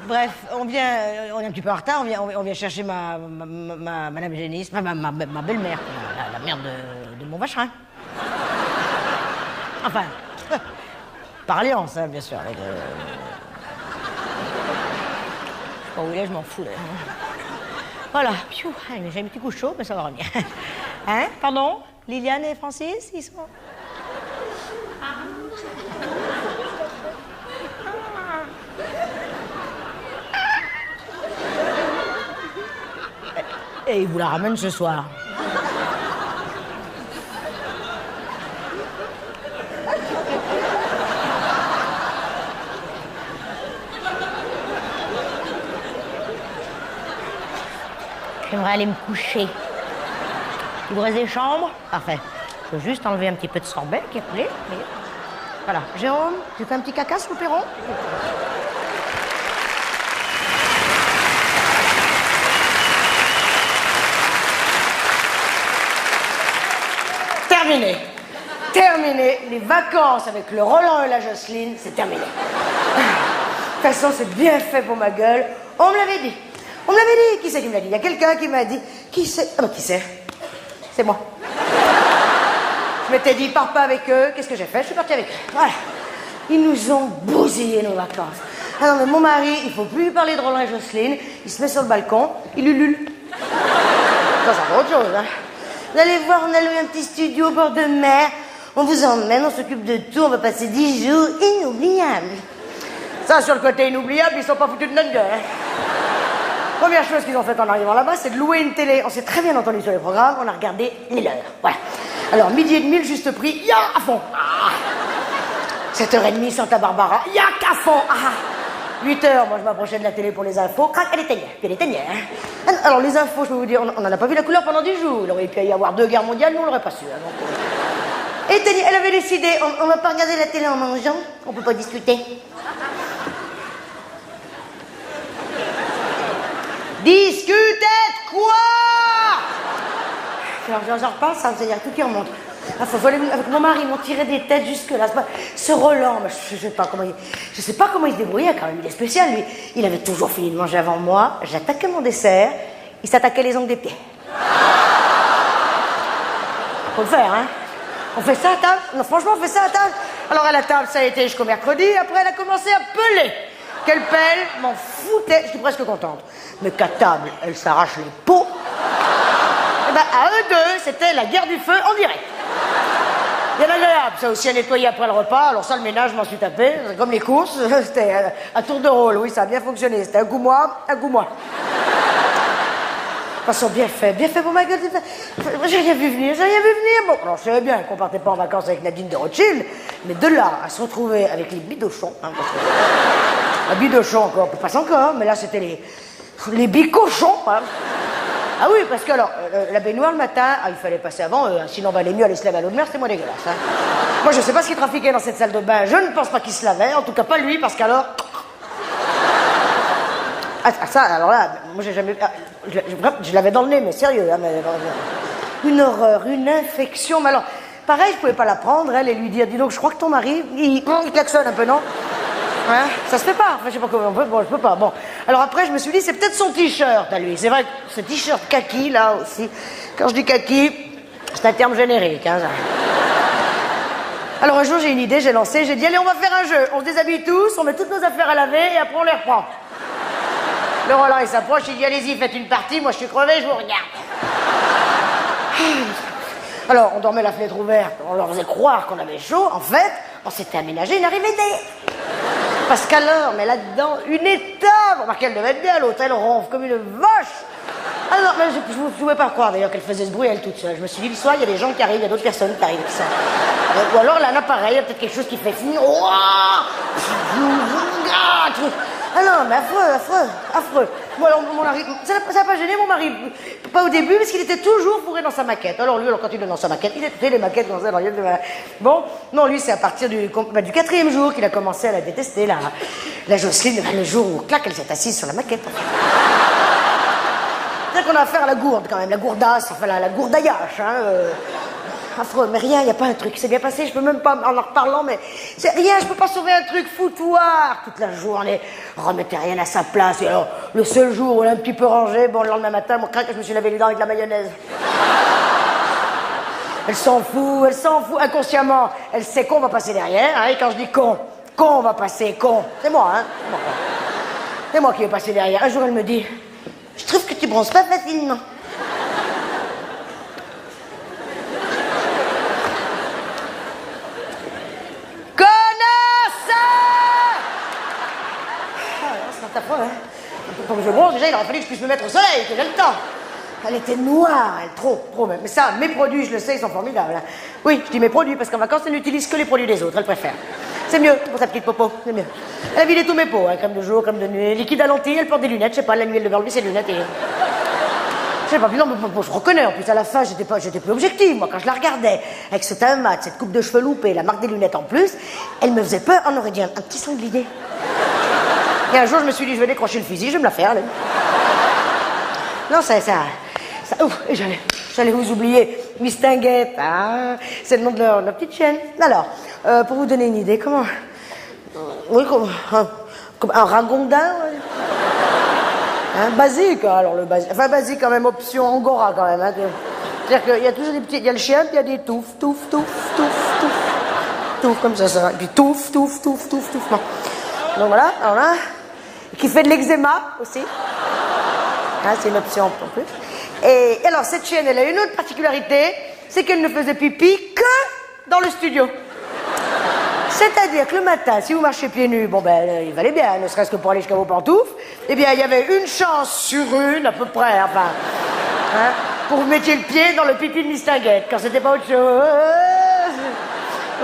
Bref, on est un petit peu en retard. On vient chercher madame Génisse, ma belle-mère, la mère de mon vacherin. Enfin, par alliance, hein, bien sûr. Avec, Bon, oui, là, je m'en fous. Là. Voilà. J'ai un petit coup chaud, mais ça va revenir. Hein? Pardon? Liliane et Francis, ils sont... Et ils vous la ramènent ce soir. J'aimerais aller me coucher. Vous ouvrez des chambres? Parfait. Je veux juste enlever un petit peu de sorbet qui est coulé. Voilà. Jérôme, tu fais un petit caca sur le perron? Terminé. Terminé. Les vacances avec le Roland et la Jocelyne, c'est terminé. De toute façon, c'est bien fait pour ma gueule. On me l'avait dit. On me l'avait dit. Qui c'est qui me l'a dit? Il y a quelqu'un qui m'a dit. Qui c'est? Ah bah qui c'est? C'est moi. Je m'étais dit, pars pas avec eux. Qu'est-ce que j'ai fait? Je suis partie avec eux. Voilà. Ils nous ont bousillé nos vacances. Ah non, mais mon mari, il faut plus lui parler de Roland et Jocelyne. Il se met sur le balcon, il ulule. Ça, c'est autre chose, hein. Vous allez voir, on a loué un petit studio au bord de mer. On vous emmène, on s'occupe de tout. On va passer 10 jours inoubliables. Ça, sur le côté inoubliable, ils sont pas foutus de notre gueule, hein. Première chose qu'ils ont faite en arrivant là-bas, c'est de louer une télé. On s'est très bien entendu sur les programmes, on a regardé les heures. Voilà. Alors, 12h30, le juste prix, ya à fond. 7h30, Santa Barbara, ya qu'à fond. 8h, moi je m'approchais de la télé pour les infos, crac, elle éteignait, puis elle éteignait. Hein. Alors, les infos, je peux vous dire, on n'en a pas vu la couleur pendant 10 jours. Il aurait pu y avoir 2 guerres mondiales, nous on l'aurait pas su. Hein, donc, éteignait, elle avait décidé, on va pas regarder la télé en mangeant, on peut pas discuter. Discutez de quoi? Alors, j'en reparle, ça, c'est-à-dire tout qui remonte. Avec mon mari, ils m'ont tiré des têtes jusque-là. Ce Roland, je sais pas comment il se débrouillait quand même. Il est spécial, lui. Il avait toujours fini de manger avant moi. J'attaquais mon dessert. Il s'attaquait les ongles des pieds. Faut le faire, hein. On fait ça à table? Non, franchement, on fait ça à table. Alors, à la table, ça a été jusqu'au mercredi. Après, elle a commencé à peler. Quelle pelle, m'en foutait. Je suis presque contente. Mais qu'à table, elle s'arrache les peaux. Et ben, à eux deux, c'était la guerre du feu en direct. Bien agréable, ça aussi à nettoyer après le repas. Alors ça, le ménage, je m'en suis tapé. Comme les courses, c'était à tour de rôle. Oui, ça a bien fonctionné. C'était un coup moi, un coup moi. De toute façon, bien fait pour ma gueule. J'ai rien vu venir. Bon, alors je savais bien qu'on partait pas en vacances avec Nadine de Rothschild, mais de là à se retrouver avec les bidochons, hein, parce que la bidochon encore, on passe encore, mais là c'était les bicochons. Hein. Ah oui, parce que alors, la baignoire le matin, il fallait passer avant eux, hein, sinon on valait mieux aller se laver à l'eau de mer, c'était moins dégueulasse. Hein. Moi je sais pas ce qui trafiquait dans cette salle de bain, je ne pense pas qu'il se lavait, en tout cas pas lui, parce qu'alors... ça, alors là, moi j'ai jamais... Je l'avais dans le nez, mais sérieux, hein, mais... Une horreur, une infection, mais alors... Pareil, je pouvais pas la prendre, elle, et lui dire, dis donc, je crois que ton mari, il klaxonne un peu, non? Hein? Ça se fait pas, enfin, je sais pas comment on peut, bon, je peux pas, bon. Alors après, je me suis dit, c'est peut-être son t-shirt à lui, c'est vrai que ce t-shirt kaki, là, aussi, quand je dis kaki, c'est un terme générique, hein, ça. Alors un jour, j'ai une idée, j'ai lancé, j'ai dit, allez, on va faire un jeu, on se déshabille tous, on met toutes nos affaires à laver, et après on les reprend. Le Roland, il s'approche, il dit, allez-y, faites une partie, moi je suis crevé, je vous regarde. Alors, on dormait la fenêtre ouverte, on leur faisait croire qu'on avait chaud. En fait, on s'était aménagé une arrivée d'air. Parce qu'alors, mais là-dedans, une étable. Remarquez, elle devait être bien, l'hôtel ronfle comme une vache. Ah non, mais je ne pouvais pas croire d'ailleurs qu'elle faisait ce bruit, elle toute seule. Je me suis dit, le soir, il y a des gens qui arrivent, il y a d'autres personnes qui arrivent. Ça. Ou alors, là, un appareil, il y a peut-être quelque chose qui fait... Ah non, mais affreux. Bon, alors, mon mari, ça n'a pas gêné mon mari. Pas au début, parce qu'il était toujours fourré dans sa maquette. Alors lui, quand il est dans sa maquette, il était les maquettes dans sa maquette. Bon, non, lui, c'est à partir du 4e jour qu'il a commencé à la détester, la Jocelyne, le jour où, clac, elle s'est assise sur la maquette. C'est-à-dire qu'on a affaire à la gourde, quand même, la gourdasse, enfin, la gourdaillache, hein. Affreux, mais rien, il n'y a pas un truc. C'est bien passé, je peux même pas, en reparlant, mais c'est rien, je peux pas sauver un truc, foutoir. Toute la journée, remettez rien à sa place. Et alors, le seul jour où elle est un petit peu rangée, bon, le lendemain matin, mon crack, je me suis lavé les dents avec de la mayonnaise. Elle s'en fout, inconsciemment. Elle sait qu'on va passer derrière, hein, et quand je dis con va passer, con. C'est moi, hein. C'est moi qui vais passer derrière. Un jour, elle me dit, je trouve que tu bronzes pas facilement. Hein. Pour que je bronze, déjà, il aurait fallu que je puisse me mettre au soleil, que j'ai le temps. Elle était noire, elle, trop même. Mais ça, mes produits, je le sais, ils sont formidables. Hein. Oui, je dis mes produits, parce qu'en vacances, elle n'utilise que les produits des autres, elle préfère. C'est mieux pour sa petite popo, c'est mieux. Elle a vidé tous mes pots, hein, crème de jour, crème de nuit, liquide à lentilles, elle porte des lunettes, je sais pas, la nuit, elle devait enlever ses lunettes et... Je sais pas, puis non, mais bon, je reconnais, en plus, à la fin, j'étais plus objective, moi, quand je la regardais, avec ce teint mat, cette coupe de cheveux loupée, la marque des lunettes en plus, elle me faisait peur, on aurait dit un petit sanglier. Et un jour, je me suis dit, je vais décrocher le fusil, je vais me la faire, là. Non, ça, ouf, et j'allais vous oublier, Miss Tinguette, hein, c'est le nom de leur petite chaîne. Alors, pour vous donner une idée, comment... Oui, comme un ragondin, ouais. Hein, basique, alors le basique. Enfin, basique quand même, option Angora quand même. Hein, c'est-à-dire qu'il y a toujours des petits. Il y a le chien, puis il y a des touf, comme ça. Et puis touf. Bon. Donc voilà, alors là. Qui fait de l'eczéma aussi. Hein, c'est une option en plus. Et alors, cette chienne, elle a une autre particularité, c'est qu'elle ne faisait pipi que dans le studio. C'est-à-dire que le matin, si vous marchez pieds nus, bon ben, il valait bien, ne serait-ce que pour aller jusqu'à vos pantoufles, eh bien, il y avait une chance sur une, à peu près, enfin, hein, pour vous mettiez le pied dans le pipi de Miss Tinguette, quand c'était pas autre chose.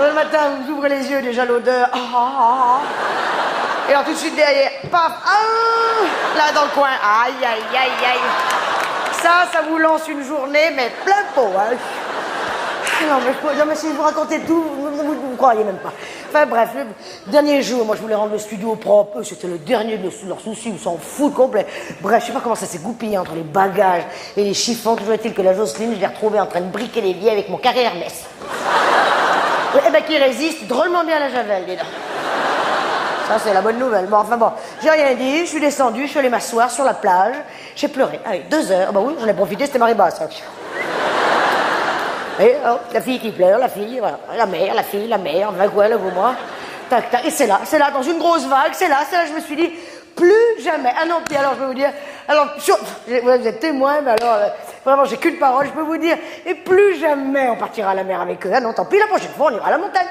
Le matin, vous ouvrez les yeux, déjà l'odeur, et alors tout de suite derrière, paf, là dans le coin, aïe. Ça vous lance une journée, mais plein pot, hein. Non, mais si je vous racontais tout, vous croyez même pas. Enfin bref, le dernier jour, moi je voulais rendre le studio propre. Eux, c'était le dernier de leurs soucis, ils s'en foutent complet. Bref, je sais pas comment ça s'est goupillé entre les bagages et les chiffons. Toujours est-il que la Jocelyne, je l'ai retrouvée en train de briquer les vieilles avec mon carré Hermès. Eh ben, qui résiste drôlement bien à la javel, dis donc. Ça, c'est la bonne nouvelle. Bon, enfin bon, j'ai rien dit, je suis descendu, je suis allé m'asseoir sur la plage, j'ai pleuré. Allez, 2 heures. Ah bah oui, j'en ai profité, c'était marée basse. Et oh, la fille qui pleure, la fille, voilà. La mer, va quoi, là, vous, moi. Tac, tac, et c'est là, dans une grosse vague, c'est là, je me suis dit, plus jamais. Ah non, puis alors, je peux vous dire, alors, vous êtes témoin, mais alors, vraiment, j'ai qu'une parole, je peux vous dire, et plus jamais on partira à la mer avec eux. Ah non, tant pis, la prochaine fois, on ira à la montagne.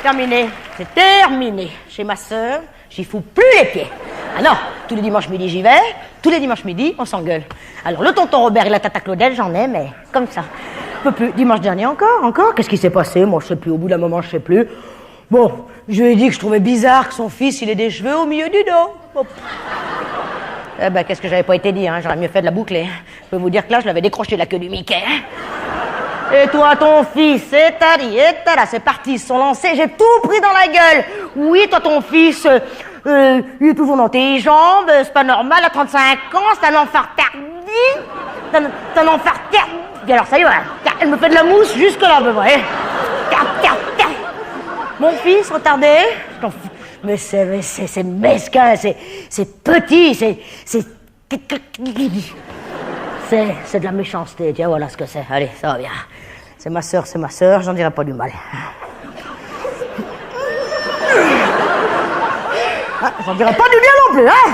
Terminé, c'est terminé. Chez ma sœur, j'y fous plus les pieds. Ah non, tous les dimanches midi j'y vais, tous les dimanches midi on s'engueule. Alors le tonton Robert et la tata Claudette, j'en ai, mais comme ça. Je peux plus. Dimanche dernier encore, qu'est-ce qui s'est passé? Moi je sais plus, au bout d'un moment je sais plus. Bon, je lui ai dit que je trouvais bizarre que son fils il ait des cheveux au milieu du dos. Bon. Eh ben qu'est-ce que j'avais pas été dit, hein, j'aurais mieux fait de la boucler. Je peux vous dire que là je l'avais décroché de la queue du Mickey. Et toi, ton fils, c'est parti, ils se sont lancés, j'ai tout pris dans la gueule. Oui, toi, ton fils, il est toujours dans tes jambes, c'est pas normal, à 35 ans, c'est un enfant tardi. C'est un enfant tardi. Et alors, ça y est, voilà. Elle me fait de la mousse jusque-là, à peu près. Mon fils, retardé, mais c'est mesquin, c'est petit, c'est de la méchanceté, tiens, voilà ce que c'est. Allez, ça va bien. C'est ma sœur, j'en dirai pas du mal. Ah, j'en dirai pas du bien non plus, hein.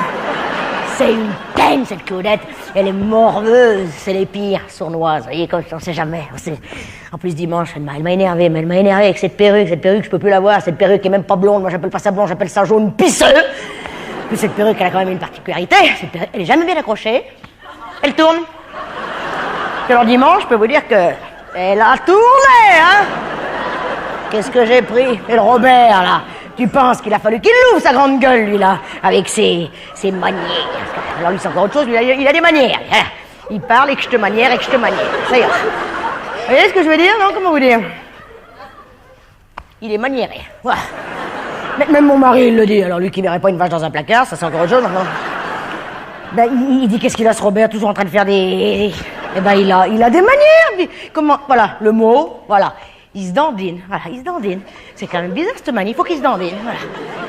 C'est une peine, cette Claudette. Elle est morveuse, c'est les pires, sournoises. Vous voyez, comme on sait jamais. En plus, dimanche, elle m'a énervé, mais elle m'a énervé avec cette perruque, je peux plus la voir, cette perruque qui est même pas blonde. Moi, j'appelle pas ça blonde, j'appelle ça jaune pisseux. Puis cette perruque, elle a quand même une particularité. Elle est jamais bien accrochée. Elle tourne. Alors dimanche, je peux vous dire que elle a tourné, hein. Qu'est-ce que j'ai pris? Et le Robert, là, tu penses qu'il a fallu qu'il l'ouvre, sa grande gueule, lui, là, avec ses manières. Alors lui, c'est encore autre chose, lui, il a des manières. Hein. Il parle et que je te manière, Ça y est. Vous voyez ce que je veux dire, non? Comment vous dire? Il est maniéré. Voilà. Même mon mari, il le dit. Alors lui qui verrait pas une vache dans un placard, ça c'est encore autre chose, non? Ben, il dit qu'est-ce qu'il a ce Robert, toujours en train de faire des... Eh ben, il a des manières. Comment... Voilà, le mot, voilà. Il se dandine. Voilà, il se dandine. C'est quand même bizarre, cette manie. Il faut qu'il se dandine. Voilà.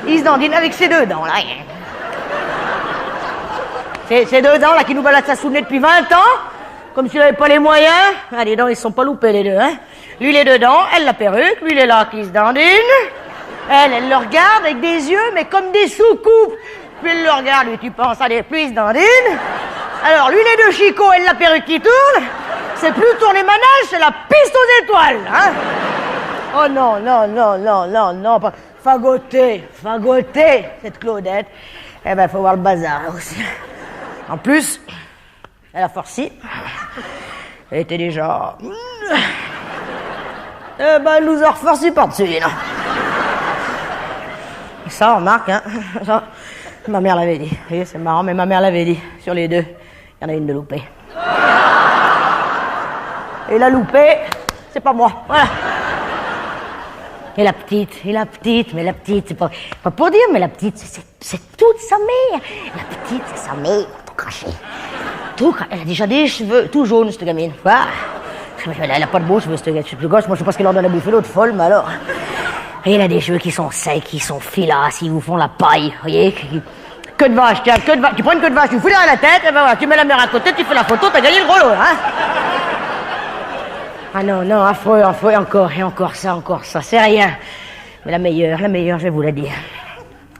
Il se dandine avec ses 2 dents, là. Ces 2 dents, là, qui nous baladent sa sous le nez depuis 20 ans, comme s'il n'avait pas les moyens. Ah, les dents, ils se sont pas loupés, les deux, hein. Lui, les 2 dents, elle, la perruque. Lui, il est là, qui se dandine. Elle le regarde avec des yeux, mais comme des soucoupes. Puis elle le regarde, lui, tu penses, allez, plus il se dandine. Alors, lui, les 2 chicots, elle, la perruque qui tourne. C'est plus tourner manège, c'est la piste aux étoiles, hein. Oh non, pas... Fagoter, cette Claudette. Eh ben, faut voir le bazar, là, aussi. En plus, elle a forci. Elle était déjà... Eh ben, elle nous a reforcé par-dessus, là. Ça, on remarque, hein. Ça, ma mère l'avait dit. Vous voyez, c'est marrant, mais ma mère l'avait dit. Sur les deux, il y en a une de loupée. Et la loupée, c'est pas moi. Voilà. Et la petite, mais la petite, c'est pas pour dire, mais la petite, c'est toute sa mère. La petite, c'est sa mère, tout craché. Elle a déjà des cheveux, tout jaunes, cette gamine. Voilà. Elle a pas de beaux cheveux, cette gosse. Moi, je sais pas ce qu'elle leur donne à bouffer, l'autre folle, mais alors. Et elle a des cheveux qui sont secs, qui sont filasses, ils vous font la paille, vous voyez. Queue de vache, tiens, queue de vache. Tu prends une queue de vache, tu fous derrière la tête, et ben voilà, tu mets la mère à côté, tu fais la photo, t'as gagné le gros lot, hein. Ah non, affreux, et encore ça, c'est rien. Mais la meilleure, je vais vous la dire.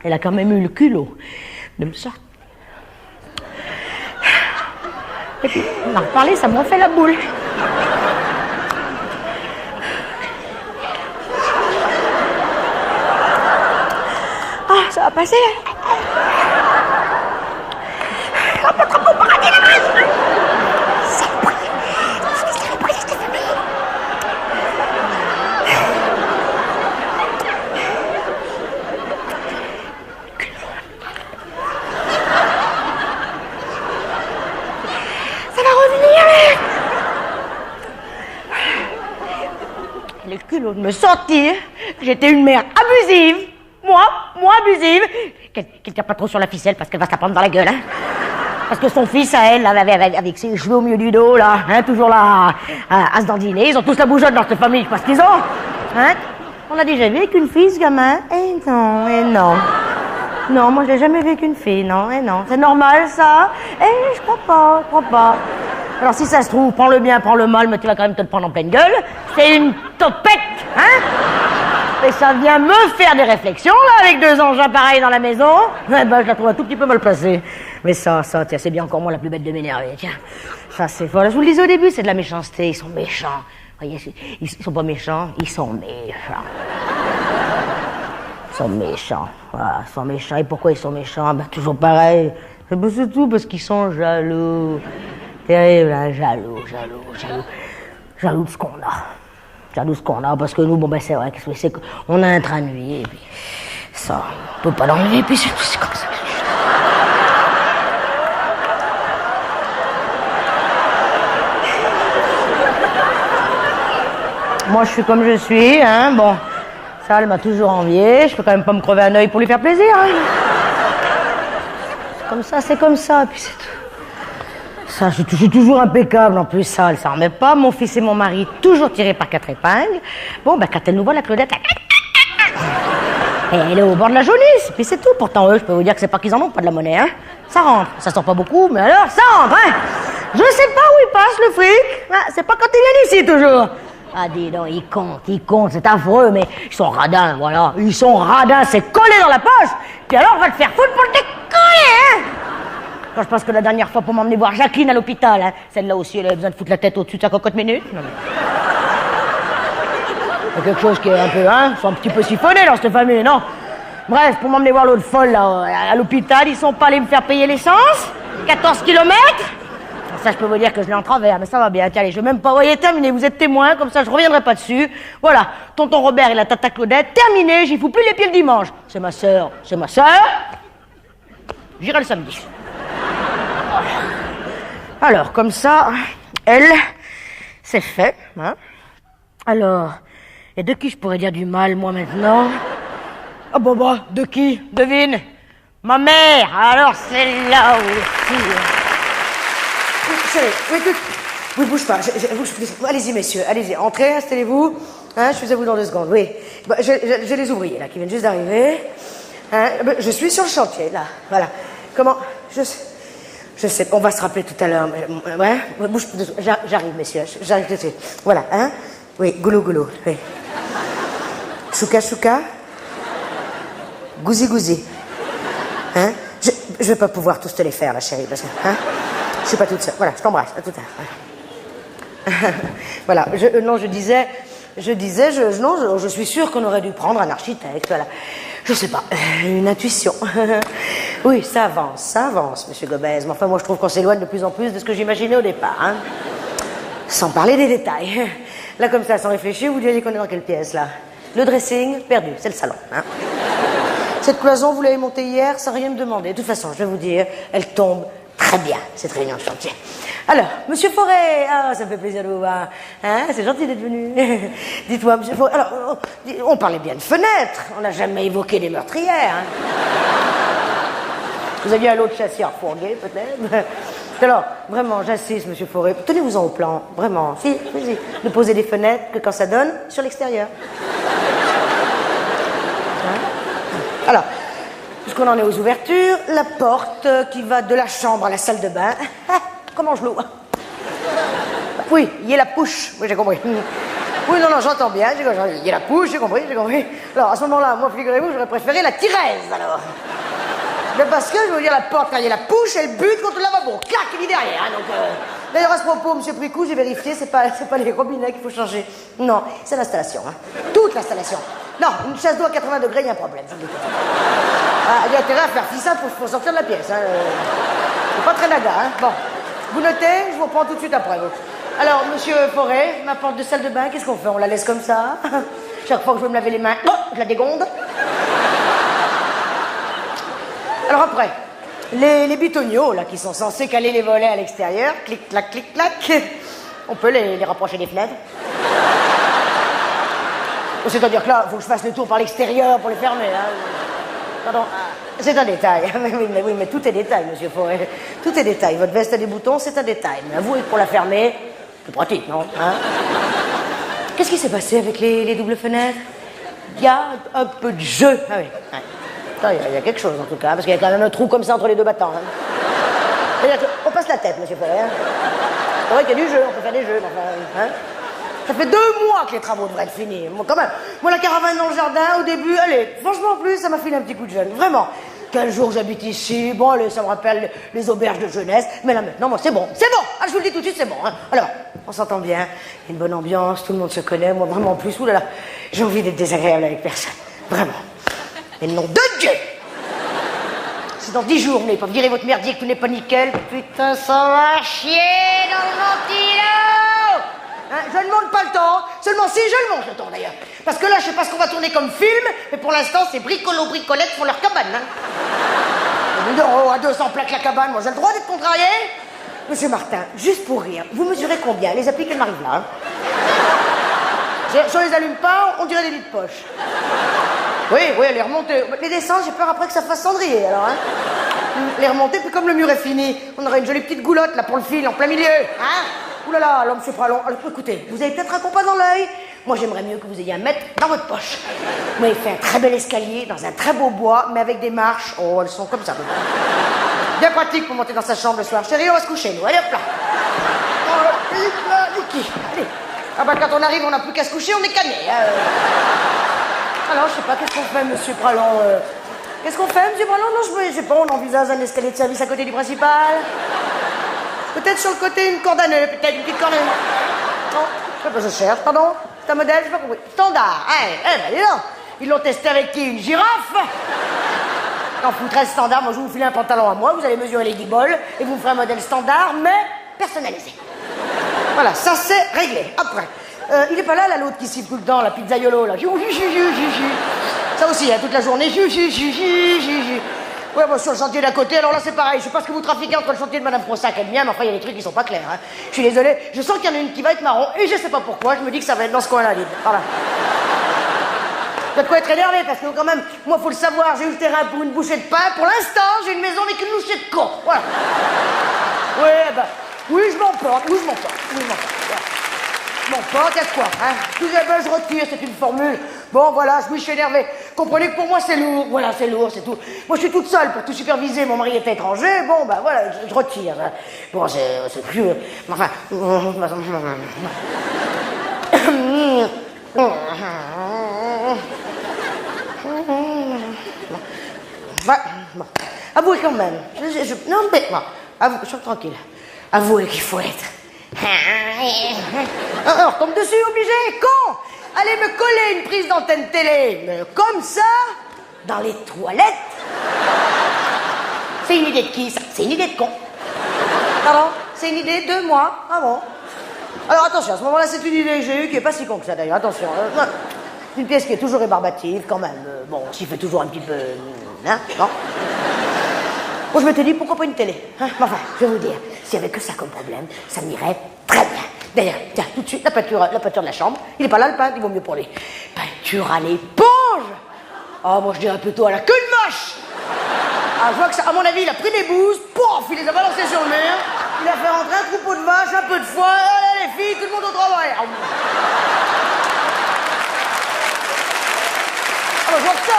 Elle a quand même eu le culot de me sortir. Et puis, on a reparlé, ça m'a fait la boule. Ah, ça va passer. Le culot de me sortir, j'étais une mère abusive, moi abusive, qui tient pas trop sur la ficelle parce qu'elle va se la prendre dans la gueule, hein. Parce que son fils à elle, là, avec ses cheveux au milieu du dos, là, hein, toujours là, à se dandiner, ils ont tous la bougeotte dans cette famille, parce qu'ils ont, hein. On a déjà vu qu'une fille, ce gamin? Non. Non, moi je l'ai jamais vu qu'une fille, non. C'est normal, ça? Je crois pas. Alors si ça se trouve, prends le bien, prends le mal, mais tu vas quand même te le prendre en pleine gueule. C'est une topette, hein? Et ça vient me faire des réflexions, là, avec deux engins pareils dans la maison. Eh ben, je la trouve un tout petit peu mal placée. Mais ça, tiens, c'est bien encore moi la plus bête de m'énerver, tiens. Ça, c'est... Voilà, je vous le disais au début, c'est de la méchanceté, ils sont méchants. Voyez, ils sont pas méchants, ils sont méchants. Ils sont méchants, voilà, ils sont méchants. Et pourquoi ils sont méchants? Ben, toujours pareil. C'est tout parce qu'ils sont jaloux. Terrible, hein, jaloux de ce qu'on a. Parce que nous, bon, ben, c'est vrai qu'on a un train de vie, et puis ça, on peut pas l'enlever, et puis c'est comme ça. Moi, je suis comme je suis, hein, bon, ça, elle m'a toujours enviée, je peux quand même pas me crever un œil pour lui faire plaisir, hein. C'est comme ça, et puis c'est tout. Ça, je suis toujours impeccable, en plus, ça, elle s'en remet pas. Mon fils et mon mari, toujours tirés par 4 épingles. Bon, ben, quand elle nous voit, la Claudette, elle est au bord de la jaunisse, puis c'est tout. Pourtant, eux, je peux vous dire que c'est pas qu'ils en ont pas de la monnaie, hein. Ça rentre, ça sort pas beaucoup, mais alors, ça rentre, hein. Je sais pas où il passe, le fric. Ah, c'est pas quand ils viennent ici, toujours. Ah, dis donc, ils comptent, c'est affreux, mais ils sont radins, voilà. Ils sont radins, c'est collé dans la poche. Puis alors, on va te faire foutre pour le décoller, hein. Quand je pense que la dernière fois pour m'emmener voir Jacqueline à l'hôpital, hein, celle-là aussi, elle avait besoin de foutre la tête au-dessus de sa cocotte minute. Non, mais... Il y a quelque chose qui est un peu, hein, ils sont un petit peu siphonnés dans cette famille, non? Bref, pour m'emmener voir l'autre folle, là, à l'hôpital, ils sont pas allés me faire payer l'essence, 14 kilomètres. Ça, je peux vous dire que je l'ai en travers, mais ça va bien. Tiens, allez, je vais même pas, voyez, terminé, vous êtes témoin, comme ça, je reviendrai pas dessus. Voilà, tonton Robert et la tata Claudette, terminé, j'y fous plus les pieds le dimanche. C'est ma sœur. J'irai le samedi. Alors, comme ça, elle, c'est fait, hein. Alors, et de qui je pourrais dire du mal, moi, maintenant? Ah bah, de qui? Devine. Ma mère. Alors, c'est là aussi. Écoute, oui, bouge pas. Allez-y, messieurs, allez-y. Entrez, installez-vous. Hein, je suis à vous dans 2 secondes, oui. Bah, j'ai les ouvriers, là, qui viennent juste d'arriver. Hein, bah, je suis sur le chantier, là. Voilà. Comment? Je sais, on va se rappeler tout à l'heure. Ouais, bouge, j'arrive, messieurs. J'arrive tout de suite. Voilà, hein? Oui, goulou, oui. Chouka. Gouzi. Hein? Je vais pas pouvoir tous te les faire, là, chérie, parce que, hein? Je suis pas toute seule. Voilà, je t'embrasse. À tout à l'heure. Voilà, je suis sûre qu'on aurait dû prendre un architecte, voilà. Je sais pas, une intuition. Oui, ça avance, monsieur Gomez. Mais enfin, moi, je trouve qu'on s'éloigne de plus en plus de ce que j'imaginais au départ, hein. Sans parler des détails. Là, comme ça, sans réfléchir, vous diriez qu'on est dans quelle pièce, là? Le dressing, perdu, c'est le salon. Hein. Cette cloison, vous l'avez montée hier sans rien me demander. De toute façon, je vais vous dire, elle tombe très bien, cette réunion de chantier. Alors, Monsieur Forêt, ah, ça me fait plaisir de vous voir. Hein, c'est gentil d'être venu. Dites-moi, Monsieur Forêt, alors, on parlait bien de fenêtres, on n'a jamais évoqué des meurtrières. Hein. Vous aviez un lot de chassiers refourgués, peut-être. Alors, vraiment, j'insiste, Monsieur Forêt, tenez-vous-en au plan, vraiment. Si, ne posez des fenêtres que quand ça donne sur l'extérieur. Hein? Alors, puisqu'on en est aux ouvertures, la porte qui va de la chambre à la salle de bain. Comment je l'ouvre? Oui, il y a la pouche. Oui, j'ai compris. Oui, non, j'entends bien. Il y a la pouche, j'ai compris. Alors, à ce moment-là, moi, figurez-vous, j'aurais préféré la tiresse, alors. Mais parce que, je veux dire, la porte, quand il y a la pouche, elle bute contre le lavabo. Clac, il est derrière. Hein, donc, D'ailleurs, à ce propos, Monsieur Pricou, j'ai vérifié, c'est pas les robinets qu'il faut changer. Non, c'est l'installation. Hein. Toute l'installation. Non, une chasse d'eau à 80 degrés, il y a un problème. Il y a intérêt à faire ça pour sortir de la pièce. Hein. C'est pas très naga. Hein. Bon, vous notez, je vous reprends tout de suite après. Vous. Alors, Monsieur Forêt, ma porte de salle de bain, qu'est-ce qu'on fait? On la laisse comme ça? Chaque fois que je veux me laver les mains, je la dégonde. Alors après, les bitoniaux, là, qui sont censés caler les volets à l'extérieur, clic-clac, clic-clac, on peut les rapprocher des fenêtres. C'est-à-dire que là, il faut que je fasse le tour par l'extérieur pour les fermer. Hein. Pardon, c'est un détail. Oui, mais tout est détail, Monsieur Forêt. Tout est détail. Votre veste a des boutons, c'est un détail. Mais avouez que pour la fermer, c'est pratique, non? Hein? Qu'est-ce qui s'est passé avec les doubles fenêtres? Il y a un peu de jeu. Ah oui. Ouais. Il y a quelque chose en tout cas, parce qu'il y a quand même un trou comme ça entre les deux battants. Hein. On passe la tête, Monsieur Forêt. Hein. C'est vrai qu'il y a du jeu, on peut faire des jeux. Enfin, hein. Ça fait 2 mois que les travaux devraient être finis. Moi, quand même, moi, la caravane dans le jardin, au début, allez, franchement, en plus, ça m'a filé un petit coup de jeune. Vraiment. 15 jours que j'habite ici, bon, allez, ça me rappelle les auberges de jeunesse. Mais là, maintenant, moi, c'est bon. Ah, je vous le dis tout de suite, c'est bon. Hein. Alors, on s'entend bien, il y a une bonne ambiance, tout le monde se connaît. Moi, vraiment, en plus, oulala, j'ai envie d'être désagréable avec personne. Vraiment. Mais nom de Dieu! Si dans 10 jours, vous n'avez pas viré votre merdier que tout n'est pas nickel, putain, ça va chier dans le ventilo! Hein, je ne monte pas le temps, seulement si je le monte le temps d'ailleurs. Parce que là, je sais pas ce qu'on va tourner comme film, mais pour l'instant, c'est bricolo-bricolettes font leur cabane. Hein. Oh, à 200 plaques la cabane, moi j'ai le droit d'être contrarié? Monsieur Martin, juste pour rire, vous mesurez combien? Les applis qu'elles m'arrivent là. Hein. Si on les allume pas, on dirait des lits de poche. Oui, elle est remontée. Les descentes, j'ai peur après que ça fasse cendrier, alors, hein. Les remontées, puis comme le mur est fini, on aurait une jolie petite goulotte, là, pour le fil, en plein milieu, hein. Ouh là là, alors, monsieur Pralon, alors, écoutez, vous avez peut-être un compas dans l'œil. Moi, j'aimerais mieux que vous ayez un mètre dans votre poche. Vous m'avez fait un très bel escalier, dans un très beau bois, mais avec des marches. Oh, elles sont comme ça. Bien pratique pour monter dans sa chambre le soir. Chérie, on va se coucher, nous. Allez, hop là. Allez. Ah bah, quand on arrive, on n'a plus qu'à se coucher, on est cané. Alors, je sais pas, qu'est-ce qu'on fait, monsieur Pralon Qu'est-ce qu'on fait, monsieur Pralon? Non, je sais pas, on envisage un escalier de service à côté du principal. Peut-être sur le côté, une corde à nœud, peut-être une petite corde à nœud. Non, je sais pas, je cherche, pardon. C'est un modèle, j'ai pas compris. Standard, ben dis donc. Ils l'ont testé avec qui? Une girafe? Quand vous foutez standard, moi je vous file un pantalon à moi, vous allez mesurer les guibolles, et vous me ferez un modèle standard, mais personnalisé. Voilà, ça c'est réglé. Après. Il est pas là, l'autre qui siffle tout le temps, la pizzaiolo, là. Ça aussi, hein, toute la journée. Ouais, moi, sur le chantier d'à côté, alors là, c'est pareil. Je sais pas ce que vous trafiquez entre le chantier de Madame Fronsac et le mien, mais enfin, il y a des trucs qui sont pas clairs. Hein. Je suis désolé. Je sens qu'il y en a une qui va être marron, et je sais pas pourquoi. Je me dis que ça va être dans ce coin-là, libre. Voilà. Vous avez de quoi être énervé, parce que quand même, moi, faut le savoir, j'ai eu le terrain pour une bouchée de pain. Pour l'instant, j'ai une maison avec une louchée de con. Voilà. Oui, je m'emporte. Voilà. Je m'emporte, il y a de quoi, hein. Excusez-moi, je retire, c'est une formule. Bon, voilà, je me suis énervé. Comprenez que pour moi, c'est lourd. Voilà, c'est lourd, c'est tout. Moi, je suis toute seule pour tout superviser. Mon mari est étranger. Bon, bah voilà, je retire. Hein. Bon, c'est plus... Enfin... Bon. Avouez quand même. Non, mais... Bon, je suis tranquille. Avouez qu'il faut être... On retombe dessus, obligé, con. Allez me coller une prise d'antenne télé, mais comme ça, dans les toilettes. C'est une idée de qui, ça? C'est une idée de con. Pardon? C'est une idée de moi. Ah bon? Alors attention, à ce moment-là, c'est une idée que j'ai eue qui est pas si con que ça d'ailleurs, attention. C'est une pièce qui est toujours rébarbative, quand même. Bon, on s'y fait toujours un petit peu... Hein, non. Bon, je m'étais dit, pourquoi pas une télé, hein? Enfin, je vais vous dire, s'il y avait que ça comme problème, ça m'irait très bien. D'ailleurs, tiens, tout de suite, la peinture de la chambre, il est pas là le peintre, il vaut mieux pour lui. Peinture à l'éponge. Ah, moi je dirais plutôt à la queue de moche. Ah, je vois que ça, à mon avis, il a pris des bouses, pouf, il les a balancées sur le mur, il a fait rentrer un troupeau de vaches, un peu de foin, allez les filles, tout le monde au travail. Ah, je vois que ça.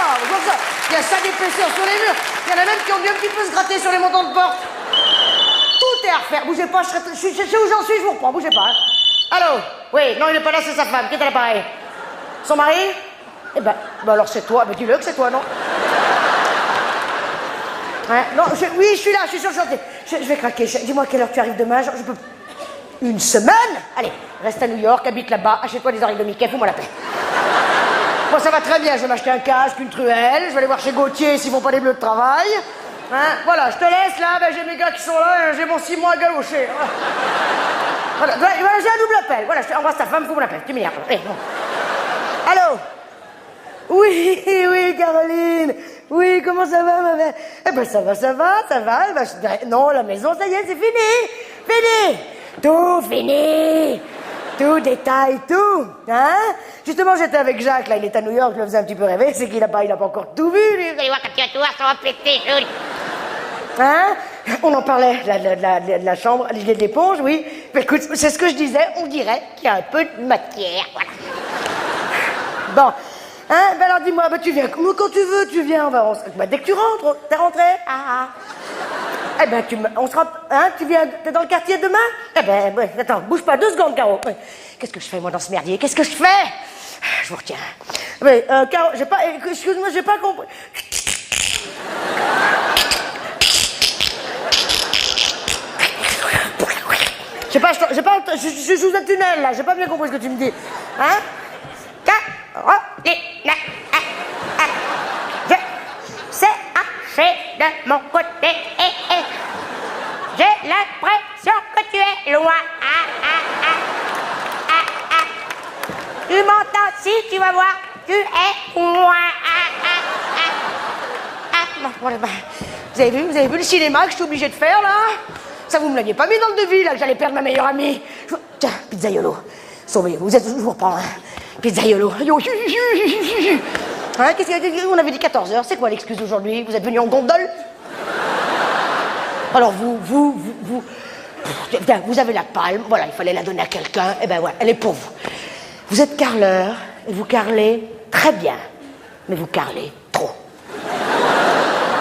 Il y a ça d'épaisseur sur les murs. Il y en a même qui ont dû un petit peu se gratter sur les montants de porte. Tout est à refaire. Bougez pas, je sais où j'en suis, je vous reprends, bougez pas. Hein. Allô? Oui, non, il n'est pas là, c'est sa femme. Qui est à l'appareil? Son mari? Eh ben alors c'est toi. Ben dis-le que c'est toi, non? Hein? Non, oui, je suis là, je suis sur le chantier. Je vais craquer. Dis-moi à quelle heure tu arrives demain. Je peux... Une semaine? Allez, reste à New York, habite là-bas, achète-toi des oreilles de Mickey, fous-moi la paix. Bon, ça va très bien, je vais m'acheter un casque, une truelle, je vais aller voir chez Gauthier s'ils font pas des bleus de travail. Hein? Voilà, je te laisse là, ben, j'ai mes gars qui sont là, j'ai mon 6 mois à galocher. Voilà, j'ai un double appel. Voilà, je embrasse ta femme, fous-moi la paix, tu m'énerves. Bon. Allô? Oui, Caroline. Oui, comment ça va, ma mère? Eh ben, ça va. Eh ben, non, la maison, ça y est, c'est fini. Tout fini. Tout, détail, tout. Hein? Justement, j'étais avec Jacques, là, il est à New York, je le faisais un petit peu rêver, c'est qu'il a pas encore tout vu, lui. Vous allez voir quand tu vas tout voir, ça va péter, joli. Hein? On en parlait, de la chambre, de l'éponge, oui. Mais écoute, c'est ce que je disais, on dirait qu'il y a un peu de matière, voilà. Bon. Hein? Ben alors dis-moi, ben tu viens, quand tu veux, tu viens, ben, dès que tu rentres, t'es rentré? Ah. Eh ben, on se rend, hein, t'es dans le quartier demain? Eh ben, ouais, attends, bouge pas 2 secondes, Caro. Qu'est-ce que je fais, moi, dans ce merdier? Qu'est-ce que je fais? Je vous retiens. Mais, Caro, excuse-moi, j'ai pas compris. Je suis sous un tunnel, là, j'ai pas bien compris ce que tu me dis. Hein? Je sais hacher de mon côté. J'ai l'impression que tu es loin. Tu m'entends? Si tu vas voir, tu es loin. Vous avez vu le cinéma que je suis obligée de faire, là? Ça, vous me l'aviez pas mis dans le devis, là, que j'allais perdre ma meilleure amie. Tiens, pizzaiolo. Sauvez-vous, je vous reprends, hein. Pizzaiolo. Hein, on avait dit 14h, c'est quoi l'excuse aujourd'hui? Vous êtes venu en gondole? Alors vous avez la palme, voilà, il fallait la donner à quelqu'un, et ben voilà, elle est pour vous. Vous êtes carreleur, et vous carrelez très bien, mais vous carrelez trop.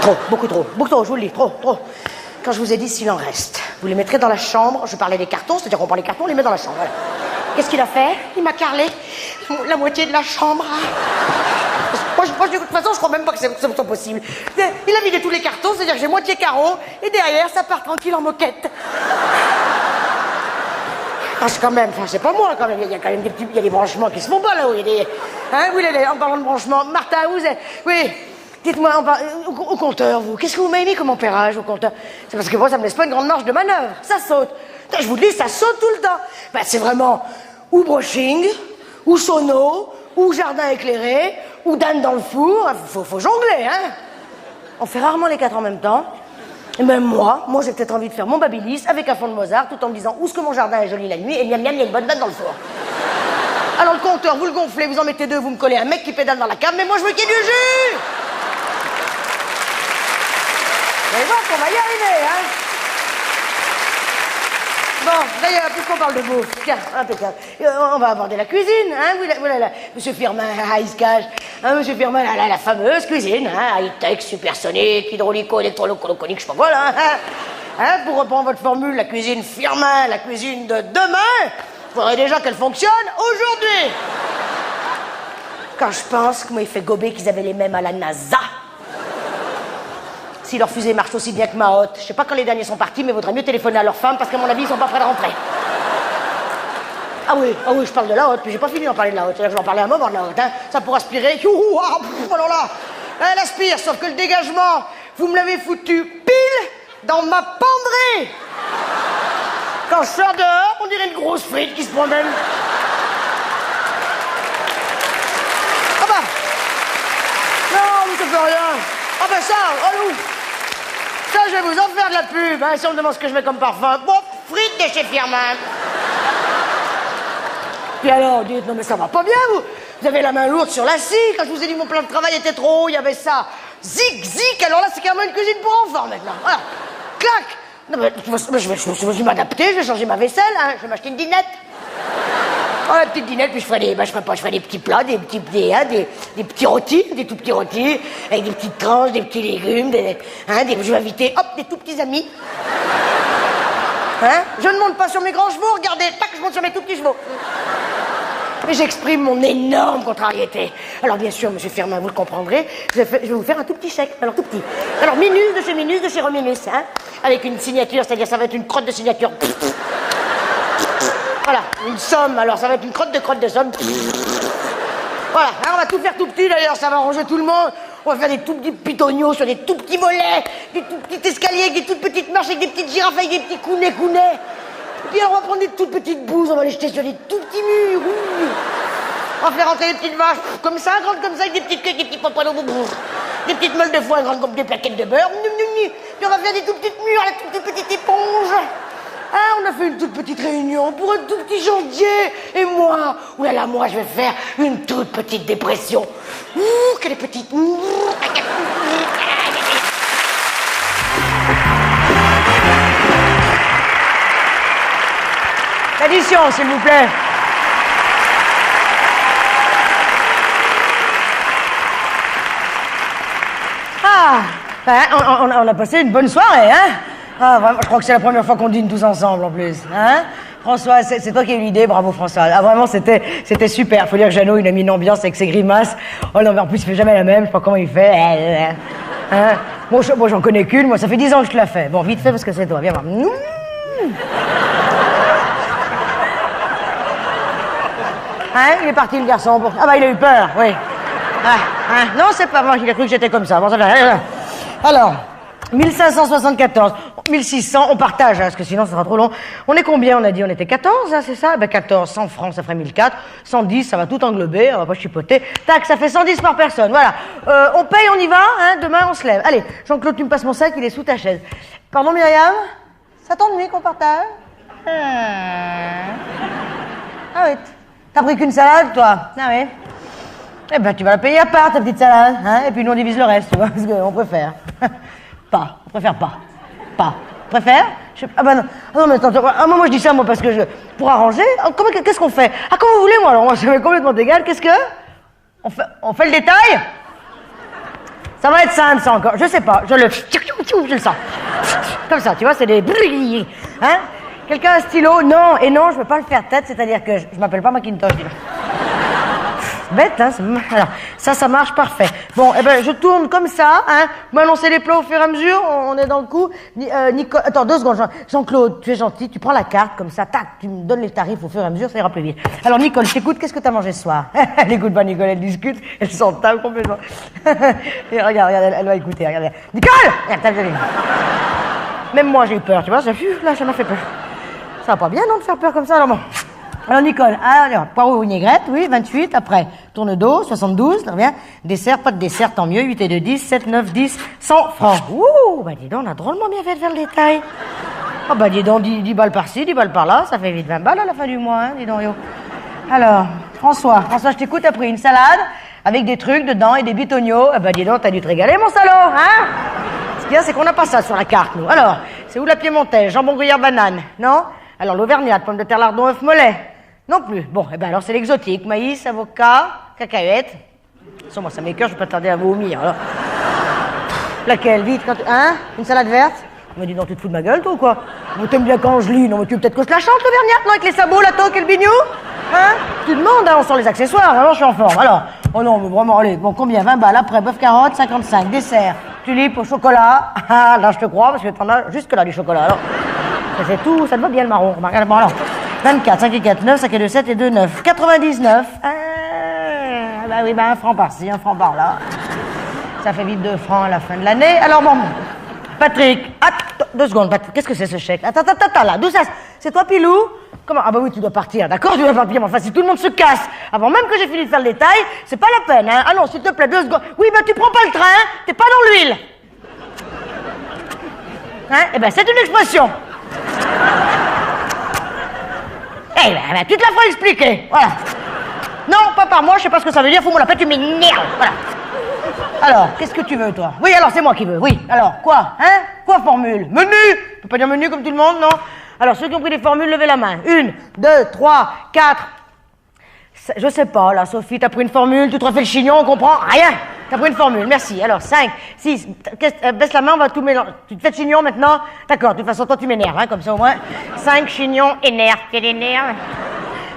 Trop, beaucoup trop, je vous le dis, trop. Quand je vous ai dit s'il en reste, vous les mettrez dans la chambre, je parlais des cartons, c'est-à-dire qu'on prend les cartons, on les met dans la chambre, voilà. Qu'est-ce qu'il a fait? Il m'a carrelé la moitié de la chambre. Moi, de toute façon, je crois même pas que c'est possible. Il a vidé tous les cartons, c'est-à-dire que j'ai moitié carreau, et derrière, ça part tranquille en moquette. Ah, quand même, enfin, c'est pas moi, quand même. Il y a quand même il y a des branchements qui se font pas, là-haut. Il y a des... Hein, oui, en parlant de branchements, Martha, vous êtes... Oui, dites-moi, au compteur, vous, qu'est-ce que vous m'avez mis comme ampérage au compteur? C'est parce que moi, ça me laisse pas une grande marge de manœuvre. Ça saute. Je vous le dis, ça saute tout le temps. Ben, c'est vraiment ou brushing, ou sono, ou jardin éclairé, ou Dan dans le four. Faut jongler, hein. On fait rarement les 4 en même temps. Et même moi, j'ai peut-être envie de faire mon Babilis avec un fond de Mozart, tout en me disant où est-ce que mon jardin est joli la nuit, et miam, il y a une bonne Dan dans le four. Alors le compteur, vous le gonflez, vous en mettez 2, vous me collez un mec qui pédale dans la cave, mais moi je veux qu'il y ait du jus. Vous allez voir qu'on va y arriver, hein. Bon, d'ailleurs, puisqu'on parle de bouffe, tiens, impeccable. On va aborder la cuisine, hein. Voilà, Monsieur Firmin, Ice Cash, hein, Monsieur Firmin, la fameuse cuisine, hein, high-tech, supersonique, hydraulico-électroloconique, je sais pas quoi, là. Hein, pour reprendre votre formule, la cuisine Firmin, la cuisine de demain, il faudrait déjà qu'elle fonctionne aujourd'hui. Quand je pense que moi, il fait gober qu'ils avaient les mêmes à la NASA. Si leur fusée marche aussi bien que ma hotte, je sais pas quand les derniers sont partis, mais vaudrait mieux téléphoner à leur femme parce qu'à mon avis, ils sont pas prêts de rentrer. Ah oui, je parle de la hotte, puis j'ai pas fini d'en parler de la hotte. C'est-à-dire que je vais en parler un moment de la hotte, hein. Ça pourra aspirer. Alors là, elle aspire, sauf que le dégagement, vous me l'avez foutu pile dans ma penderie. quand je sors dehors, on dirait une grosse frite qui se promène. Ah bah. Non, mais ça fait rien. Ah bah ça, oh nous. Ça, je vais vous en faire de la pub, hein, si on me demande ce que je mets comme parfum. Bon, frites de chez Firmin. Puis alors, dites, non mais ça va pas bien, vous. Vous avez la main lourde sur la scie. Quand je vous ai dit que mon plan de travail était trop haut, il y avait ça. Zic, zic, alors là, c'est carrément une cuisine pour enfants, maintenant. Voilà. Clac. Non, mais, je vais m'adapter, je vais changer ma vaisselle, hein. Je vais m'acheter une dinette. Oh, la petite dinette, puis je ferai des petits plats, des petits rôtis, des tout petits rôtis, avec des petites tranches, des petits légumes, je vais inviter, hop, des tout petits amis. Hein? Je ne monte pas sur mes grands chevaux, regardez, tac, je monte sur mes tout petits chevaux. Et j'exprime mon énorme contrariété. Alors bien sûr, monsieur Firmin, vous le comprendrez, je vais vous faire un tout petit chèque, alors tout petit. Alors Minus de chez Rominus, hein, avec une signature, c'est-à-dire ça va être une crotte de signature. Voilà, une somme, alors ça va être une crotte de somme. Voilà, hein, on va tout faire tout petit d'ailleurs, ça va arranger tout le monde. On va faire des tout petits pitonios sur des tout petits volets, des tout petits escaliers avec des toutes petites marches, avec des petites girafes, avec des petits counets. Et puis alors, on va prendre des toutes petites bouses, on va les jeter sur des tout petits murs. On va faire rentrer des petites vaches comme ça, grandes comme ça, avec des petites queues, des petits popoinos, des petites meules de foin grandes comme des plaquettes de beurre. Puis on va faire des tout petites murs, la toute petite éponge. Ah, on a fait une toute petite réunion pour un tout petit chantier. Et moi, oulala, moi, je vais faire une toute petite dépression. Ouh, qu'elle est petite. L'addition, s'il vous plaît. Ah, ben, on a passé une bonne soirée, hein? Ah, vraiment, je crois que c'est la première fois qu'on dîne tous ensemble, en plus. Hein? François, c'est toi qui as eu l'idée, bravo François. Ah, vraiment, c'était super. Faut dire que Jeannot, il a mis une ambiance avec ses grimaces. Oh non, mais en plus, il fait jamais la même, je sais pas comment il fait. Hein? Moi, j'en connais qu'une, moi, ça fait 10 ans que je te la fais. Bon, vite fait, parce que c'est toi, viens voir. Hein? Il est parti, le garçon. Ah bah, il a eu peur, oui. Non, c'est pas moi, il a cru que j'étais comme ça. Bon, ça va. Alors... 1574, 1600, on partage, hein, parce que sinon ça sera trop long. On est combien, on a dit? On était 14, hein, c'est ça? Ben 14, 100 francs, ça ferait 1004. 110, ça va tout englober, on va pas chipoter. Tac, ça fait 110 par personne, voilà. On paye, on y va, hein, demain on se lève. Allez, Jean-Claude, tu me passes mon sac, il est sous ta chaise. Pardon, Myriam? Ça t'ennuie qu'on partage? Ah oui, t'as pris qu'une salade, toi? Ah oui. Eh ben, tu vas la payer à part, ta petite salade, hein, et puis nous on divise le reste, tu vois, parce qu'on préfère. On préfère pas. Préfère? Ah bah non. Ah non, mais attends, moi je dis ça, moi, parce que pour arranger, qu'est-ce qu'on fait? Ah, comme vous voulez, moi, alors moi, ça m'est complètement égal, qu'est-ce que? On fait le détail? Ça va être simple, ça, encore. Je sais pas, je le sens. Comme ça, tu vois, c'est des... Hein? Quelqu'un a un stylo? Non, et non, je peux pas le faire tête, c'est-à-dire que je m'appelle pas Macintosh, dis-le. Bête, hein? Alors, ça marche parfait. Bon, eh ben, je tourne comme ça, hein. Vous m'annoncez les plats au fur et à mesure, on est dans le coup. Attends, 2 secondes, Jean-Claude, tu es gentil, tu prends la carte, comme ça, tac, tu me donnes les tarifs au fur et à mesure, ça ira plus vite. Alors, Nicole, je t'écoute, qu'est-ce que t'as mangé ce soir? Elle écoute pas, Nicole, elle discute, elle s'entame complètement. Et regarde, elle va écouter, regarde. Nicole! Regarde, même moi, j'ai eu peur, tu vois, là, ça m'a fait peur. Ça va pas bien, non, de faire peur comme ça, alors bon. Alors, Nicole, alors, poireau ou vinaigrette, oui, 28, après, tourne d'eau, 72, très bien. Dessert, pas de dessert, tant mieux, 8 et 2, 10, 7, 9, 10, 100 francs. Ouh, bah dis donc, on a drôlement bien fait de faire le détail. Ah bah dis donc, 10 balles par-ci, 10 balles par-là, ça fait vite 20 balles à la fin du mois, hein, dis donc, yo. Alors, François, je t'écoute, t'as pris une salade, avec des trucs dedans et des bitonios. Ah bah dis donc, t'as dû te régaler, mon salaud, hein? Ce qu'il y a, c'est qu'on n'a pas ça sur la carte, nous. Alors, c'est où la piémontaise, jambon gruyère banane, non? Alors, l'auvergnate, pomme de terre lardon, œuf mollet. Non plus. Bon, eh ben alors c'est l'exotique. Maïs, avocat, cacahuètes. Sans moi, ça m'écoeure, je vais pas tarder à vomir. Alors. Laquelle? Vite, hein? Une salade verte? On m'a dit, non, tu te fous de ma gueule, toi, ou quoi? Vous t'aimes bien quand je lis? Non, mais tu veux peut-être que je la chante, l'auvergnate, non? Avec les sabots, la toque et le bignou? Hein? Tu demandes, hein, on sort les accessoires, alors je suis en forme. Alors, oh non, mais vraiment, allez, bon, combien? 20 balles, après, bœuf carotte, 55, dessert, tulipe au chocolat. Ah, là, je te crois, parce que t'en as jusque-là, du chocolat, alors. C'est tout, ça te va bien, le marron. Remarque, bon, alors. 24, 5 et 4, 9, 5 et 2, 7 et 2, 9. 99. Ah, bah oui, bah 1 franc par-ci, 1 franc par-là. Ça fait vite 2 francs à la fin de l'année. Alors bon, Patrick, attends, 2 secondes, Patrick, qu'est-ce que c'est ce chèque? Attends, là, d'où ça? C'est toi, Pilou? Comment? Ah bah oui, tu dois partir, d'accord? Tu dois partir, mais enfin, si tout le monde se casse, avant même que j'ai fini de faire le détail, c'est pas la peine, hein? Ah non, s'il te plaît, 2 secondes. Oui, bah tu prends pas le train, t'es pas dans l'huile. Hein? Eh ben, c'est une expression. Eh ben, tu te la feras expliquer, voilà. Non, pas par moi, je sais pas ce que ça veut dire, fous-moi la paix, tu m'énerves, voilà. Alors, qu'est-ce que tu veux, toi? Oui, alors, c'est moi qui veux, oui. Alors, quoi? Hein? Quoi, formule? Menu! Tu peux pas dire menu comme tout le monde, non? Alors, ceux qui ont pris des formules, levez la main. 1, 2, 3, 4... Je sais pas, là, Sophie, t'as pris une formule, tu te refais le chignon, on comprend rien. T'as pris une formule, merci. Alors, 5, 6... Baisse la main, on va tout mélanger. Tu te fais le chignon, maintenant? D'accord, de toute façon, toi, tu m'énerves, hein, comme ça, au moins. 5 chignons, énerve. Quel énerve?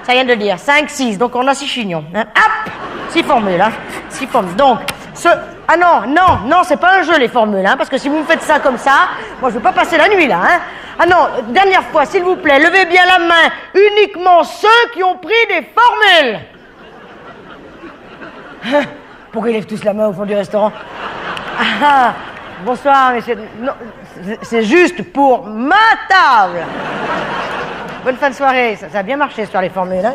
Ça vient de le dire. 5, 6, donc on a 6 chignons. Hein. Hop! 6 formules, hein. 6 formules. Donc, ah non, c'est pas un jeu, les formules, hein, parce que si vous me faites ça comme ça, moi, je vais pas passer la nuit, là, hein. Ah non, dernière fois, s'il vous plaît, levez bien la main, uniquement ceux qui ont pris des formules. Pourquoi ils lèvent tous la main au fond du restaurant? Ah, bonsoir, messieurs. Non, c'est juste pour ma table. Bonne fin de soirée. Ça a bien marché, ce soir, les formules, hein.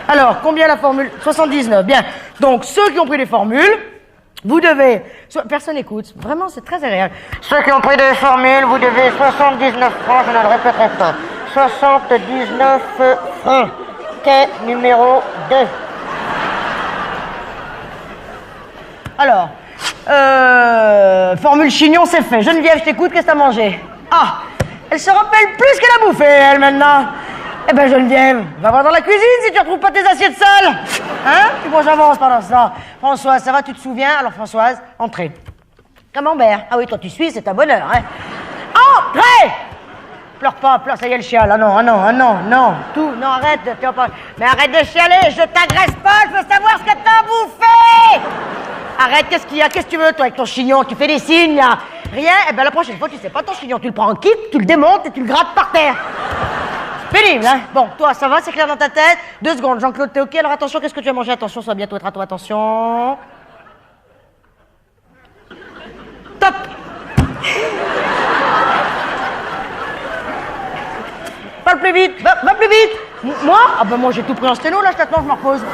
Alors, combien la formule? 79, bien. Donc, ceux qui ont pris des formules, vous devez... Personne n'écoute, vraiment, c'est très agréable. Ceux qui ont pris des formules, vous devez 79 francs, je ne le répéterai pas. 79 francs. Quai numéro 2. Alors, formule chignon, c'est fait. Geneviève, je t'écoute, qu'est-ce que t'as mangé? Ah, elle se rappelle plus ce qu'elle a bouffé, elle, maintenant. Eh ben, Geneviève, va voir dans la cuisine si tu retrouves pas tes assiettes sales. Hein? Puis bon, j'avance pendant ce temps. Françoise, ça va, tu te souviens? Alors, Françoise, entrez. Camembert. Ah oui, toi, tu suis, c'est un bonheur, hein? Entrez! Pleure pas, pleure, ça y est, le chial. Ah non. Tout, non, arrête, mais arrête de chialer, je t'agresse pas, je veux savoir ce que t'as bouffé! Arrête, qu'est-ce qu'il y a? Qu'est-ce que tu veux, toi, avec ton chignon? Tu fais des signes, là? Rien? Eh ben, la prochaine fois, tu sais pas ton chignon, tu le prends en kit, tu le démontes et tu le grattes par terre. Pénible, hein? Bon, toi, ça va, c'est clair dans ta tête? 2 secondes, Jean-Claude, t'es OK? Alors attention, qu'est-ce que tu as mangé? Attention, ça va bientôt être à toi, attention. Top! Parle plus vite, va plus vite! Moi? Ah ben moi j'ai tout pris en sténo, là, maintenant je me repose.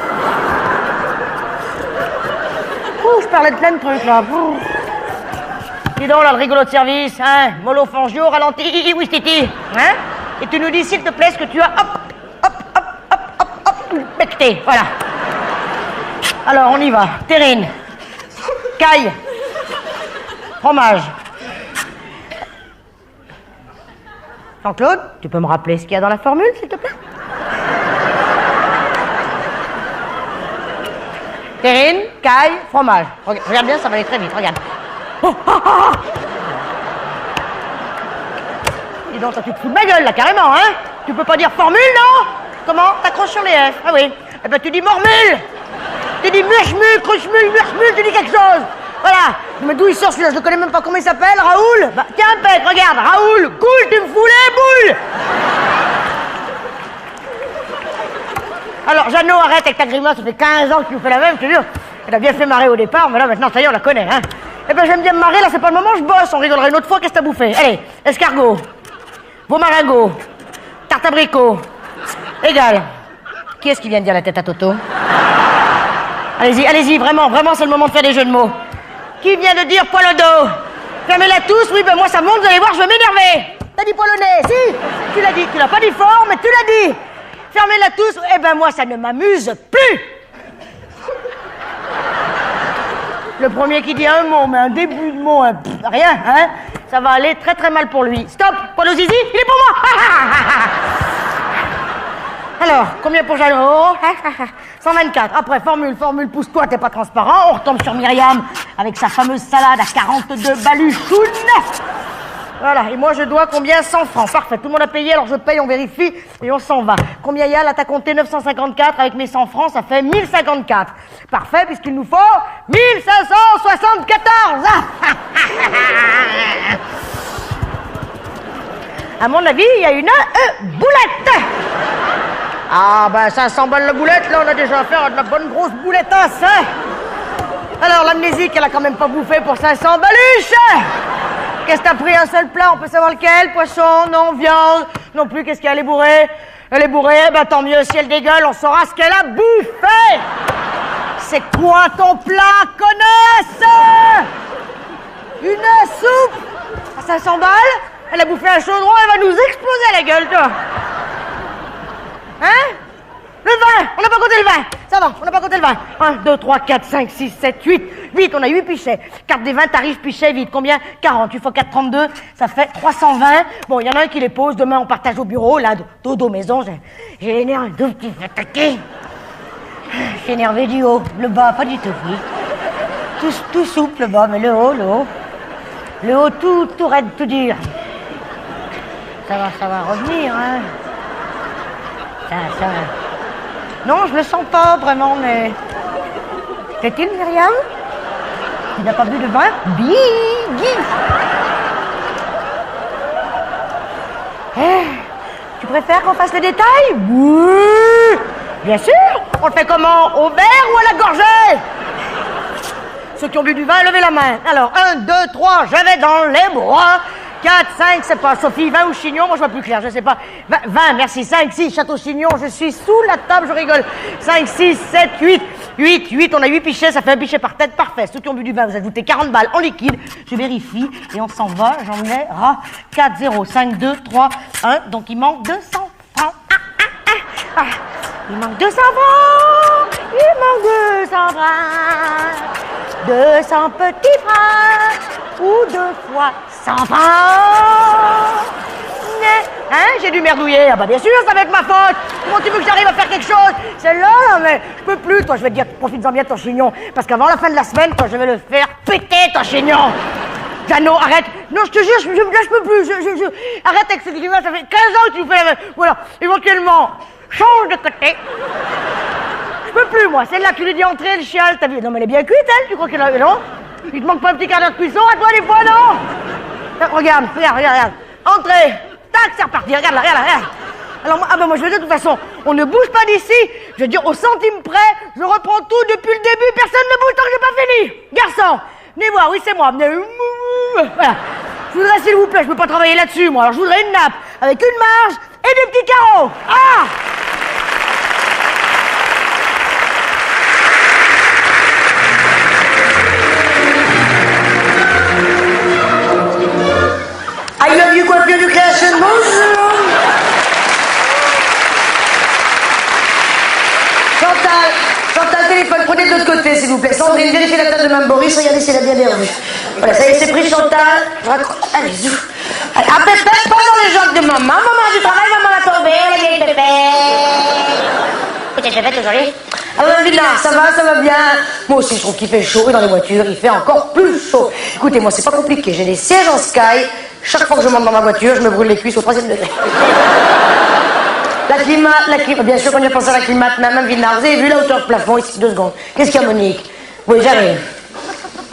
Ouh, je parlais de plein de trucs, là. Ouh. Dis donc, là, le rigolo de service, hein? Mollo Fangio, ralenti, oui, titi, hein? Et tu nous dis, s'il te plaît, ce que tu as, becté, voilà. Alors, on y va. Terrine, caille, fromage. Jean-Claude, tu peux me rappeler ce qu'il y a dans la formule, s'il te plaît? Terrine, caille, fromage. Regarde bien, ça va aller très vite, regarde. Dis donc, toi, tu te fous de ma gueule, là, carrément, hein? Tu peux pas dire formule, non? Comment? T'accroches sur les F. Ah oui. Eh ben, tu dis mormule. Tu dis murchmule, cruchmule, murchmule, tu dis quelque chose. Voilà. Mais d'où il sort celui-là? Je le connais même pas. Comment il s'appelle? Raoul? Bah, tiens, Pec, regarde. Raoul, cool, tu me fous les boules. Alors, Jeannot, arrête avec ta grimace. Ça fait 15 ans que tu nous fais la même, je te jure. Elle a bien fait marrer au départ, mais là, maintenant, ça y est, on la connaît, hein? Eh ben, j'aime bien me marrer. Là, c'est pas le moment, je bosse. On rigolera une autre fois. Qu'est-ce que t'as bouffé? Allez, escargot. Vos maringots, tarte abricot, égal. Qui est-ce qui vient de dire la tête à Toto? Allez-y, vraiment, c'est le moment de faire des jeux de mots. Qui vient de dire poil au dos? Fermez-la tous, oui, ben moi ça monte, vous allez voir, je vais m'énerver. T'as dit poil au nez, si? Tu l'as dit, tu l'as pas dit fort, mais tu l'as dit. Fermez-la tous, eh ben moi ça ne m'amuse plus. Le premier qui dit un mot, mais un début de mot, rien, hein? Ça va aller très très mal pour lui. Stop! Poil au zizi, il est pour moi! Alors, combien pour Jeannot? 124. Après, formule, pousse-toi, t'es pas transparent. On retombe sur Myriam avec sa fameuse salade à 42 baluchounes. Voilà, et moi je dois combien? 100 francs. Parfait, tout le monde a payé, alors je paye, on vérifie et on s'en va. Combien il y a? Là, t'as compté 954, avec mes 100 francs, ça fait 1054. Parfait, puisqu'il nous faut 1574. À mon avis, il y a une boulette. Ah, ben 500 balles la boulette, là, on a déjà affaire à de la bonne grosse boulettasse, hein. Alors, l'amnésique, elle a quand même pas bouffé pour 500 baluches. Qu'est-ce que t'as pris? Un seul plat, on peut savoir lequel? Poisson, non, viande, Non plus, qu'est-ce qu'elle est bourrée? Elle est bourrée, bah tant mieux, si elle dégueule, on saura ce qu'elle a bouffé. C'est quoi ton plat, connasse? Une soupe à 500 balles? Elle a bouffé un chaudron, elle va nous exploser la gueule, toi. Hein? Le vin! On n'a pas compté le vin! Ça va, on n'a pas compté le vin. 1, 2, 3, 4, 5, 6, 7, 8. 8, on a 8 pichets. Carte des vins, tarif, pichet, vite. Combien? 40. 8 fois 4, 32. Ça fait 320. Bon, il y en a un qui les pose. Demain, on partage au bureau. Là, dodo maison. J'ai les nerfs un petit peu attaqués. Je suis énervé du haut. Le bas, pas du tout, oui. Tout souple, le bas, mais le haut. Le haut, tout raide, tout dur. Ça va revenir, hein. Ça. Non, je le sens pas vraiment, mais... T'es-il, Myriam? Tu n'as pas bu de vin? Biggie! Tu préfères qu'on fasse le détail? Oui! Bien sûr! On le fait comment? Au verre ou à la gorgée? Ceux qui ont bu du vin, levez la main. Alors, 1, 2, 3, je vais dans les bois. 4, 5, c'est pas Sophie, 20 ou Chignon, moi je vois plus clair, je sais pas. 20, merci, 5, 6, Château Chignon, je suis sous la table, je rigole. 5, 6, 7, 8, 8, on a 8 pichets, ça fait un pichet par tête, parfait. Ceux qui ont bu du vin, vous ajoutez 40 balles en liquide, je vérifie, et on s'en va, j'en ai 4, 0, 5, 2, 3, 1, donc il manque 200 francs. Il manque 200 francs, il manque 200 francs, 200 petits francs, ou 2 fois 100 francs. Hein, j'ai dû merdouiller. Ah bah bien sûr, ça va être ma faute. Comment tu veux que j'arrive à faire quelque chose? C'est là, mais je peux plus, toi. Je vais te dire, profites-en bien de ton chignon. Parce qu'avant la fin de la semaine, toi, je vais le faire péter, ton chignon. Jeannot, arrête. Non, je te jure, je peux plus. Arrête avec cette grimace, ça fait 15 ans que tu fais la même. Voilà, éventuellement, change de côté. Je peux plus, moi. Celle-là, tu lui dis entrer, elle chiale. T'as vu? Non, mais elle est bien cuite, elle. Tu crois qu'elle a... Non? Il te manque pas un petit quart d'heure de cuisson à toi, des fois, non? Regarde. Entrez. Tac, c'est reparti. Regarde là. Alors, moi, je veux dire, de toute façon, on ne bouge pas d'ici. Je veux dire, au centime près, je reprends tout depuis le début. Personne ne bouge tant que j'ai pas fini. Garçon, venez voir, oui, c'est moi. Venez. Voilà. Je voudrais, s'il vous plaît, je peux pas travailler là-dessus, moi. Alors, je voudrais une nappe avec une marge et des petits carreaux. Ah! I love you, coiffure du création, bonjour. Chantal, téléphone, prenez de l'autre côté, s'il vous plaît. Sandrine, vérifiez la table de Mme Boris, regardez si elle a bien dérangé. Voilà, ça y est, c'est pris, Chantal. Allez-y. Ah, Pépé, pas dans les jambes de maman. Maman du travail, maman l'a tombée, la vieille Pépé. Écoutez, je fais aujourd'hui. Ah, Mme Villard, ça va bien. Moi aussi, je trouve qu'il fait chaud, et dans les voitures, il fait encore plus chaud. Écoutez, moi, c'est pas compliqué. J'ai des sièges en Sky. Chaque fois que je monte dans ma voiture, je me brûle les cuisses au 3e degré. La climat, bien sûr qu'on y a pensé à la climat, Mme Villard. Vous avez vu la hauteur de plafond, ici, 2 secondes. Qu'est-ce qu'il y a, Monique? Oui, j'arrive.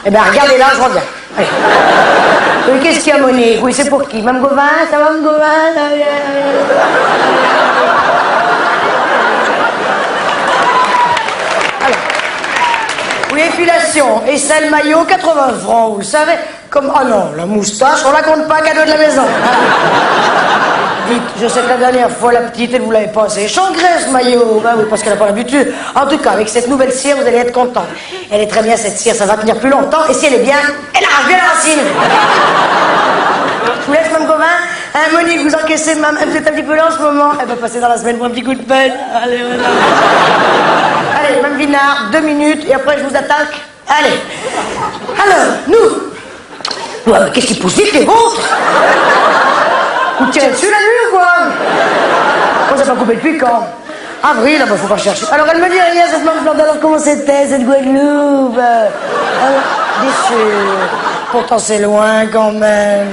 Eh bien, regardez là, je reviens. Allez. Oui, qu'est-ce qu'il y a, Monique? Oui, c'est pour qui? Mme Gauvin? Ça va, Mme Gauvin? Ça va. Alors. Oui, épilation. Et celle maillot, 80 francs, vous le savez. Comme... Oh non, la moustache, on la compte pas, cadeau de la maison. Dites, je sais que la dernière fois, la petite, elle vous l'avait passé. Changresse, maillot. Ben oui, parce qu'elle n'a pas l'habitude. En tout cas, avec cette nouvelle cire, vous allez être content. Elle est très bien, cette cire, ça va tenir plus longtemps. Et si elle est bien, elle arrache bien la racine. Je vous laisse, Mme Gauvin. Hein, Monique, vous encaissez, maman. Vous êtes un petit peu là en ce moment. Elle va passer dans la semaine pour un petit coup de peine. Allez, voilà. Allez, Mme Vinard, 2 minutes, et après, je vous attaque. Allez. Alors, nous. Ouais, mais qu'est-ce qui pousse vite, les vôtres? Vous tirez dessus la nuit ou quoi? Moi, j'ai pas coupé depuis quand? Avril, là, bah, faut pas chercher. Alors, elle me dit rien, cette Mme Blonde, alors comment c'était, cette Guadeloupe? Déçu. Pourtant, c'est loin, quand même.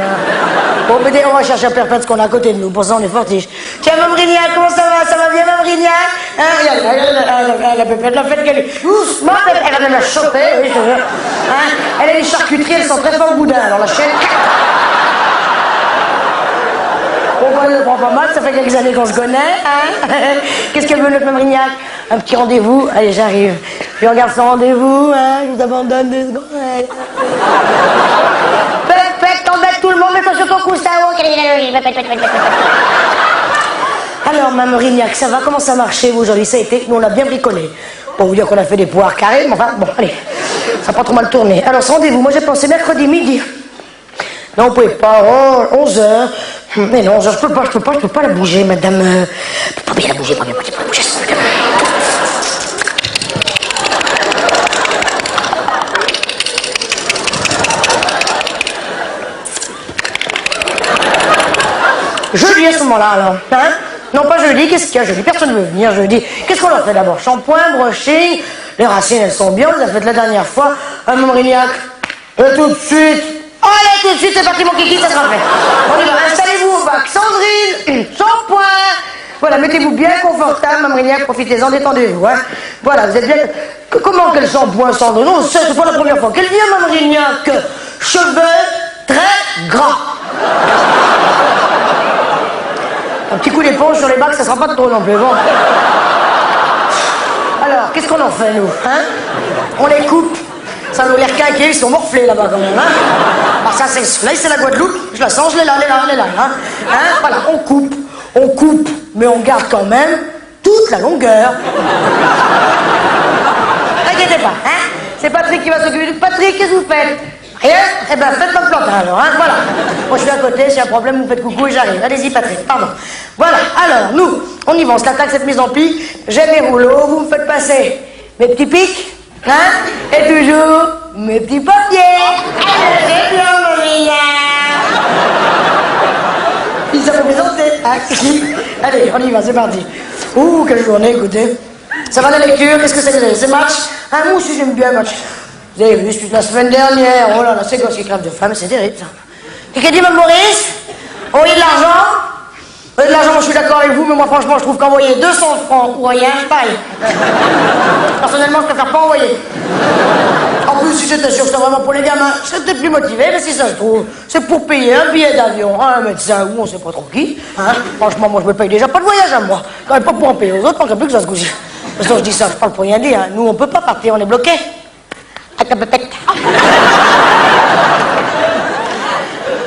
Bon, mais on va chercher à Perpète, ce qu'on a à côté de nous. Pour ça, on est fortiche. Tiens, Mme Rignac, comment ça va? Ça va bien, Mme Rignac? Hein, regarde, la Pépette, la fête qu'elle est... Doucement, elle va même la choper, oui, je te jure. Hein, elle a des charcuteries, elles sont très fortes au boudin. Alors, la chaîne... Bon, elle ne prend pas mal, ça fait quelques années qu'on se connaît, hein. Qu'est-ce qu'elle veut, notre Mme Rignac? Un petit rendez-vous? Allez, j'arrive. Puis on regarde son rendez-vous, hein, je vous abandonne 2 secondes. Pépette, t'embêtes tout le monde, mets-toi sur ton coussin. Alors, Mme Rignac, ça va? Comment ça marchait, vous, aujourd'hui? Ça a été, nous, on a bien bricolé. Pour vous dire qu'on a fait des poires carrés, mais enfin, bon, allez, ça n'a pas trop mal tourné. Alors, ce rendez-vous, moi, j'ai pensé mercredi midi. Non, vous pouvez pas, 11h. Mais non, 11h, je peux pas la bouger, madame. Je peux pas bien la bouger, pas bien la bouger, madame. Jeudi à ce moment-là, alors. Hein? Non, pas jeudi, qu'est-ce qu'il y a jeudi? Personne ne veut venir jeudi. Qu'est-ce qu'on leur fait d'abord? Shampoing, brushing, les racines, elles sont bien, vous avez fait la dernière fois. Mme Rignac, tout de suite. Oh, allez, tout de suite, c'est parti, mon kiki, ça sera fait. On y va, installez-vous au bac. Sandrine, shampoing. Voilà, mettez-vous bien confortable, Mme Rignac, profitez-en, détendez-vous. Hein. Voilà, vous êtes bien... Comment qu'elle shampoing, Sandrine? Non, c'est pas la première fois qu'elle vient, Mme Rignac. Cheveux très gras. Un petit coup d'éponge sur les bacs, ça sera pas de trop non plus, bon. Alors, qu'est-ce qu'on en fait, nous, hein? On les coupe. Ça nous l'air quinqués, ils sont morflés là-bas quand même, hein? Ah, ça, c'est la Guadeloupe, je la sens, je l'ai là, hein? Voilà, on coupe, mais on garde quand même toute la longueur. T'inquiétez pas, hein? C'est Patrick qui va s'occuper de... Patrick, qu'est-ce que vous faites? Rien? Eh ben, faites votre plantain alors, hein, voilà. Moi, je suis à côté, s'il y a un problème, vous me faites coucou et j'arrive. Allez-y, Patrick, pardon. Voilà, alors, nous, on y va, on se l'attaque cette mise en pli. J'ai mes rouleaux, vous me faites passer mes petits pics, hein, et toujours mes petits papiers. C'est bien, mamie. Ils savent présenter, hein. Allez, on y va, c'est parti. Ouh, quelle journée, écoutez. Ça va la lecture? Qu'est-ce que c'est? C'est match? Ah, moi aussi, j'aime bien match. Vous avez vu, la semaine dernière, oh là là, c'est quoi ces crèves de femmes, c'est terrible ça. Et qu'a dit Mme Maurice? Envoyer de l'argent? Envoyer de l'argent, moi je suis d'accord avec vous, mais moi franchement je trouve qu'envoyer 200 francs ou rien, c'est pareil. Personnellement, je préfère pas envoyer. En plus, si j'étais sûr que c'était vraiment pour les gamins, je serais peut-être plus motivé, mais si ça se trouve, c'est pour payer un billet d'avion, un médecin ou on sait pas trop qui. Hein. Franchement, moi je me paye déjà pas de voyage à moi. Quand même pas pour en payer aux autres, tant plus que ça se couche. Parce que je dis ça, je parle pour rien dire. Hein. Nous, on peut pas partir, on est bloqués.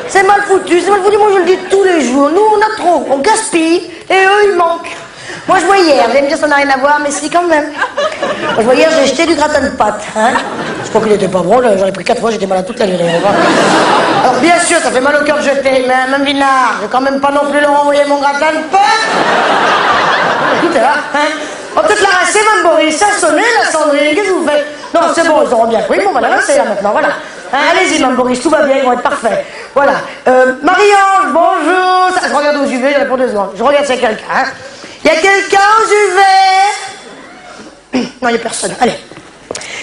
C'est mal foutu, moi je le dis tous les jours. Nous on a trop, on gaspille et eux ils manquent. Moi je vois hier, vous allez me dire ça n'a rien à voir, mais si quand même. Moi je vois hier, j'ai jeté du gratin de pâtes. Hein. Je crois qu'il était pas bon, j'en ai pris 4 fois, j'étais malade toute la nuit. Alors bien sûr, ça fait mal au cœur de jeter, mais Mme Vinard, je vais quand même pas non plus leur envoyer mon gratin de pâtes. Écoutez là, hein. On peut peut-être la rincer, Mme Boris, ça a sonné la Sandrine, qu'est-ce que vous faites? Non, c'est bon, ils auront bien pris, bon, on va la rincer là maintenant, voilà. Hein, allez-y, Mme Boris, tout va bien, ils vont être parfaits. Voilà. Marie-Ange, bonjour. Ça, je regarde aux UV, je réponds 2 secondes. Je regarde s'il y a quelqu'un, hein. Il y a quelqu'un aux UV? Non, il n'y a personne, allez.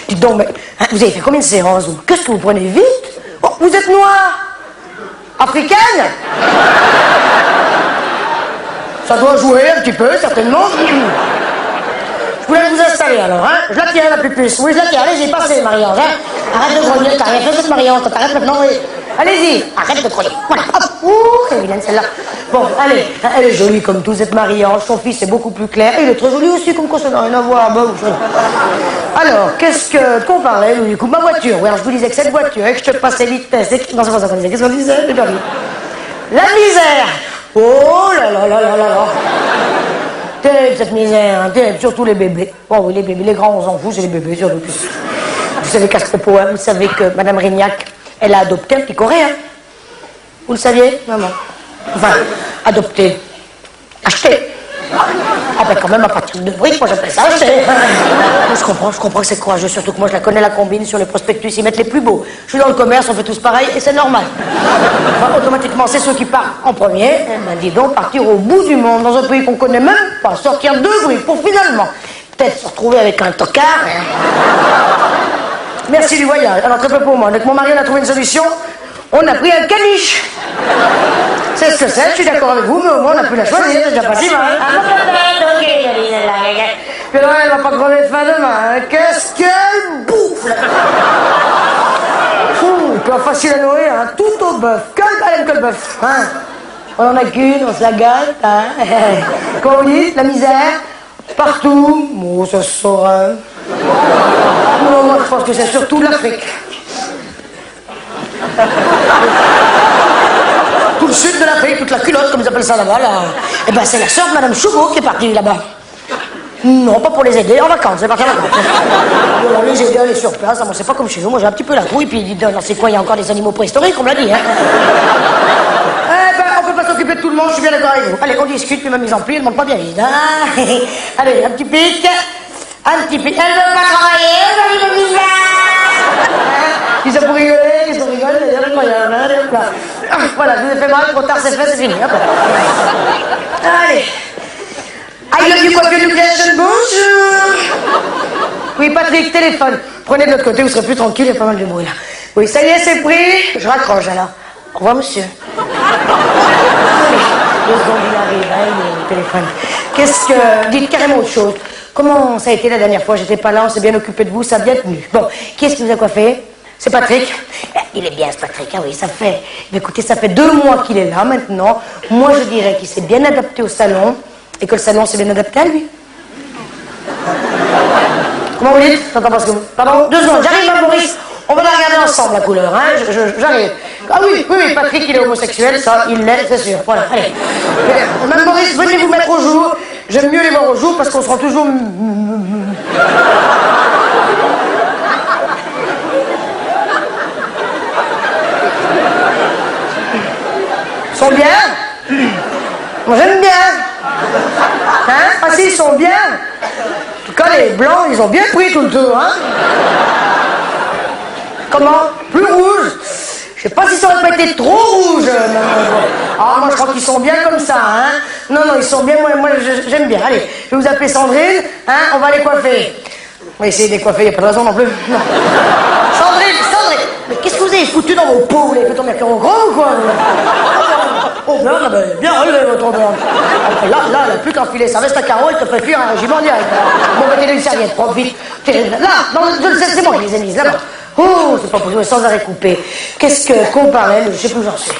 Dites donc, mais hein, vous avez fait combien de séances, vous? Qu'est-ce que vous prenez vite? Oh, vous êtes noire? Africaine? Ça doit jouer un petit peu, certainement. Je voulais vous installer alors, hein. Je la tiens, la pupuce. Oui, je la tiens. Allez-y, passez, Marie-Ange, hein. Arrête de grogner, t'as rien fait, cette Marie-Ange. T'arrêtes maintenant, oui. Allez-y, arrête de grogner. Voilà, hop. Ouh, c'est vilaine celle-là. Bon, allez. Elle est jolie comme tout, cette Marie-Ange. Son fils est beaucoup plus clair. Et il est très joli aussi, comme quoi ça n'a rien à voir. Bon, alors, de quoi on parlait, du coup? Ma voiture. Oui, alors je vous disais que cette voiture, et que je te passais vitesse. Non, c'est pas ça qu'on disait. Qu'est-ce qu'on disait? J'ai perdu. La misère. Oh là là là là là là. Terrible cette misère, hein, terrible, surtout les bébés. Oh oui, les bébés, les grands on s'en fout, c'est les bébés, surtout. Vous savez qu'à ce propos, hein, vous savez que Mme Rignac, elle a adopté un petit Coréen. Vous le saviez? Maman. Enfin, adopté. Acheté. Ah ben quand même, à partir de briques, moi j'appelle ça acheter. Je comprends que c'est courageux, surtout que moi je la connais la combine sur les prospectus, ils mettent les plus beaux. Je suis dans le commerce, on fait tous pareil et c'est normal. Enfin, automatiquement, c'est ceux qui partent en premier, eh ben dis donc, partir au bout du monde, dans un pays qu'on connaît même pas, sortir 2 briques pour finalement peut-être se retrouver avec un tocard. Merci du voyage. Alors très peu pour moi, avec mon mari on a trouvé une solution, on a pris un caniche. C'est ce que c'est, je suis d'accord avec vous, mais au moins on a pu la choisir, c'est déjà pas si mal. Puis alors elle va pas crever de faim demain, hein. Qu'est-ce qu'elle bouffe! Pas facile à nourrir, hein. Tout au bœuf, que le bœuf, hein. On en a qu'une, on se la gâte, hein. Comment vous dites, la misère, partout, bon, ça se saura. Non, moi je pense que c'est surtout l'Afrique. Tout le sud de l'Afrique, toute la culotte, comme ils appellent ça là-bas, là. Eh ben, c'est la sœur de Madame Chouveau qui est partie là-bas. Non, pas pour les aider, en vacances, c'est parti en vacances. Alors, les aider, aller sur place, moi, c'est pas comme chez nous, moi, j'ai un petit peu la trouille, puis, il dit, non, c'est quoi, il y a encore des animaux préhistoriques, on me l'a dit, hein. Eh ben, on peut pas s'occuper de tout le monde, je suis bien d'accord avec vous. Allez, on discute, puis ma mise en pli, elle monte pas bien vite, hein. Allez, un petit pic. Un petit pic. Elle veut pas travailler, elle veut le visage. Ils sont pour rigoler, ils sont rigolés, c'est incroyable, hein. Voilà, je vous ai fait mal, trop tard, c'est fait, c'est fini, hop. Allez. I love you, coiffure nucléation, bonjour. Oui, Patrick, téléphone. Prenez de l'autre côté, vous serez plus tranquille, il y a pas mal de bruit, là. Oui, ça y est, c'est pris. Je raccroche, alors. Au revoir, monsieur. 2 secondes, il arrive, hein, le téléphone. Qu'est-ce que... Dites carrément autre chose. Comment ça a été la dernière fois? J'étais pas là, on s'est bien occupé de vous, ça a bien tenu. Bon, qui est-ce qui vous a coiffé? C'est Patrick. Il est bien, ce Patrick, ah oui, ça fait... Écoutez, ça fait 2 mois qu'il est là, maintenant. Moi, je dirais qu'il s'est bien adapté au salon, et que le salon s'est bien adapté à lui. Comment vous dites? J'entends pas ce que vous... Pardon? 2 secondes, j'arrive, hein, Maurice. On va la regarder ensemble, la couleur, hein. J'arrive. Ah oui, Patrick, il est homosexuel, ça, il l'est, c'est sûr. Voilà, allez. Mme Maurice, venez vous mettre au jour. J'aime mieux les voir au jour parce qu'on se rend toujours... Ils sont bien? Moi, j'aime bien. Hein? Ah si, ils sont bien. En tout cas, les blancs, ils ont bien pris tout le tour, hein. Comment? Plus rouge? Je sais pas si ça aurait pas été trop rouge. Ah, moi je crois qu'ils sont bien comme ça, hein. Non, ils sont bien, moi j'aime bien. Allez, je vais vous appeler Sandrine, hein, on va les coiffer. On va essayer de les coiffer, il n'y a pas de raison non plus. Non. Sandrine, mais qu'est-ce que vous avez foutu dans vos peaux? Vous l'avez fait tomber au gros ou quoi? Oh, bien relevé votre beurre. Là, elle n'a plus qu'à filer sa veste à carreaux, elle te fait fuir un régiment direct. Bon, mettez une serviette, propre, vite. Là, non, c'est moi qui les ai mises, là-bas. Oh, c'est pas possible, sans arrêt coupé. Qu'est-ce qu'on parlait? Je sais plus où j'en suis.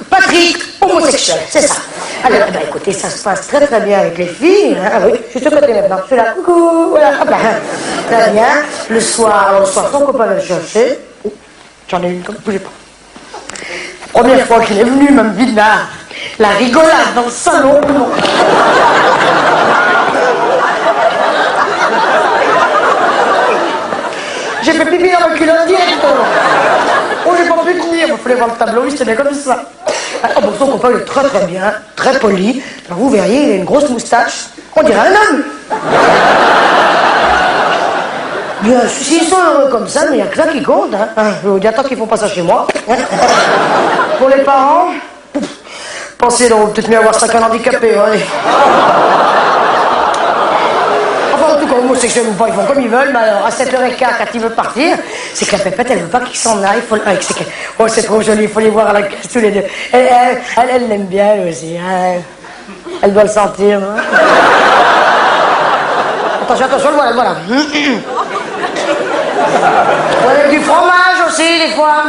Patrick, homosexuel, c'est ça. Alors, bah, écoutez, ça se passe très très bien avec les filles. Hein. Ah oui, je suis côté maintenant. Je suis là, coucou, voilà, hop là. Très bien. Le soir, son copain va le chercher. Oh, j'en ai une comme, bougez pas. La première fois qu'il est venu, même Vidna, la rigolade dans le salon. J'ai fait pipi dans ma culotte directement. Oh, j'ai pas pu tenir. Il fallait voir le tableau, c'était bien comme ça. Ah, bon, son copain, il est très très bien, très poli. Alors, vous verriez, il a une grosse moustache. On dirait un homme. Bien, s'ils sont heureux comme ça, mais il n'y a que ça qui compte. Hein. Je vous dis, attends qu'ils font pas ça chez moi. Pour les parents, pensez donc, peut-être mieux avoir 5 handicapés. Hein. En tout cas, homosexuels ou pas, ils font comme ils veulent, mais alors à 7h15, quand il veut partir, c'est que la pépette, elle veut pas qu'il s'en aille. Oh, c'est trop joli, il faut les voir à la caisse tous les deux. Elle l'aime bien, elle aussi. Hein. Elle doit le sentir. Hein. Attention, le voilà. Avec du fromage aussi, des fois.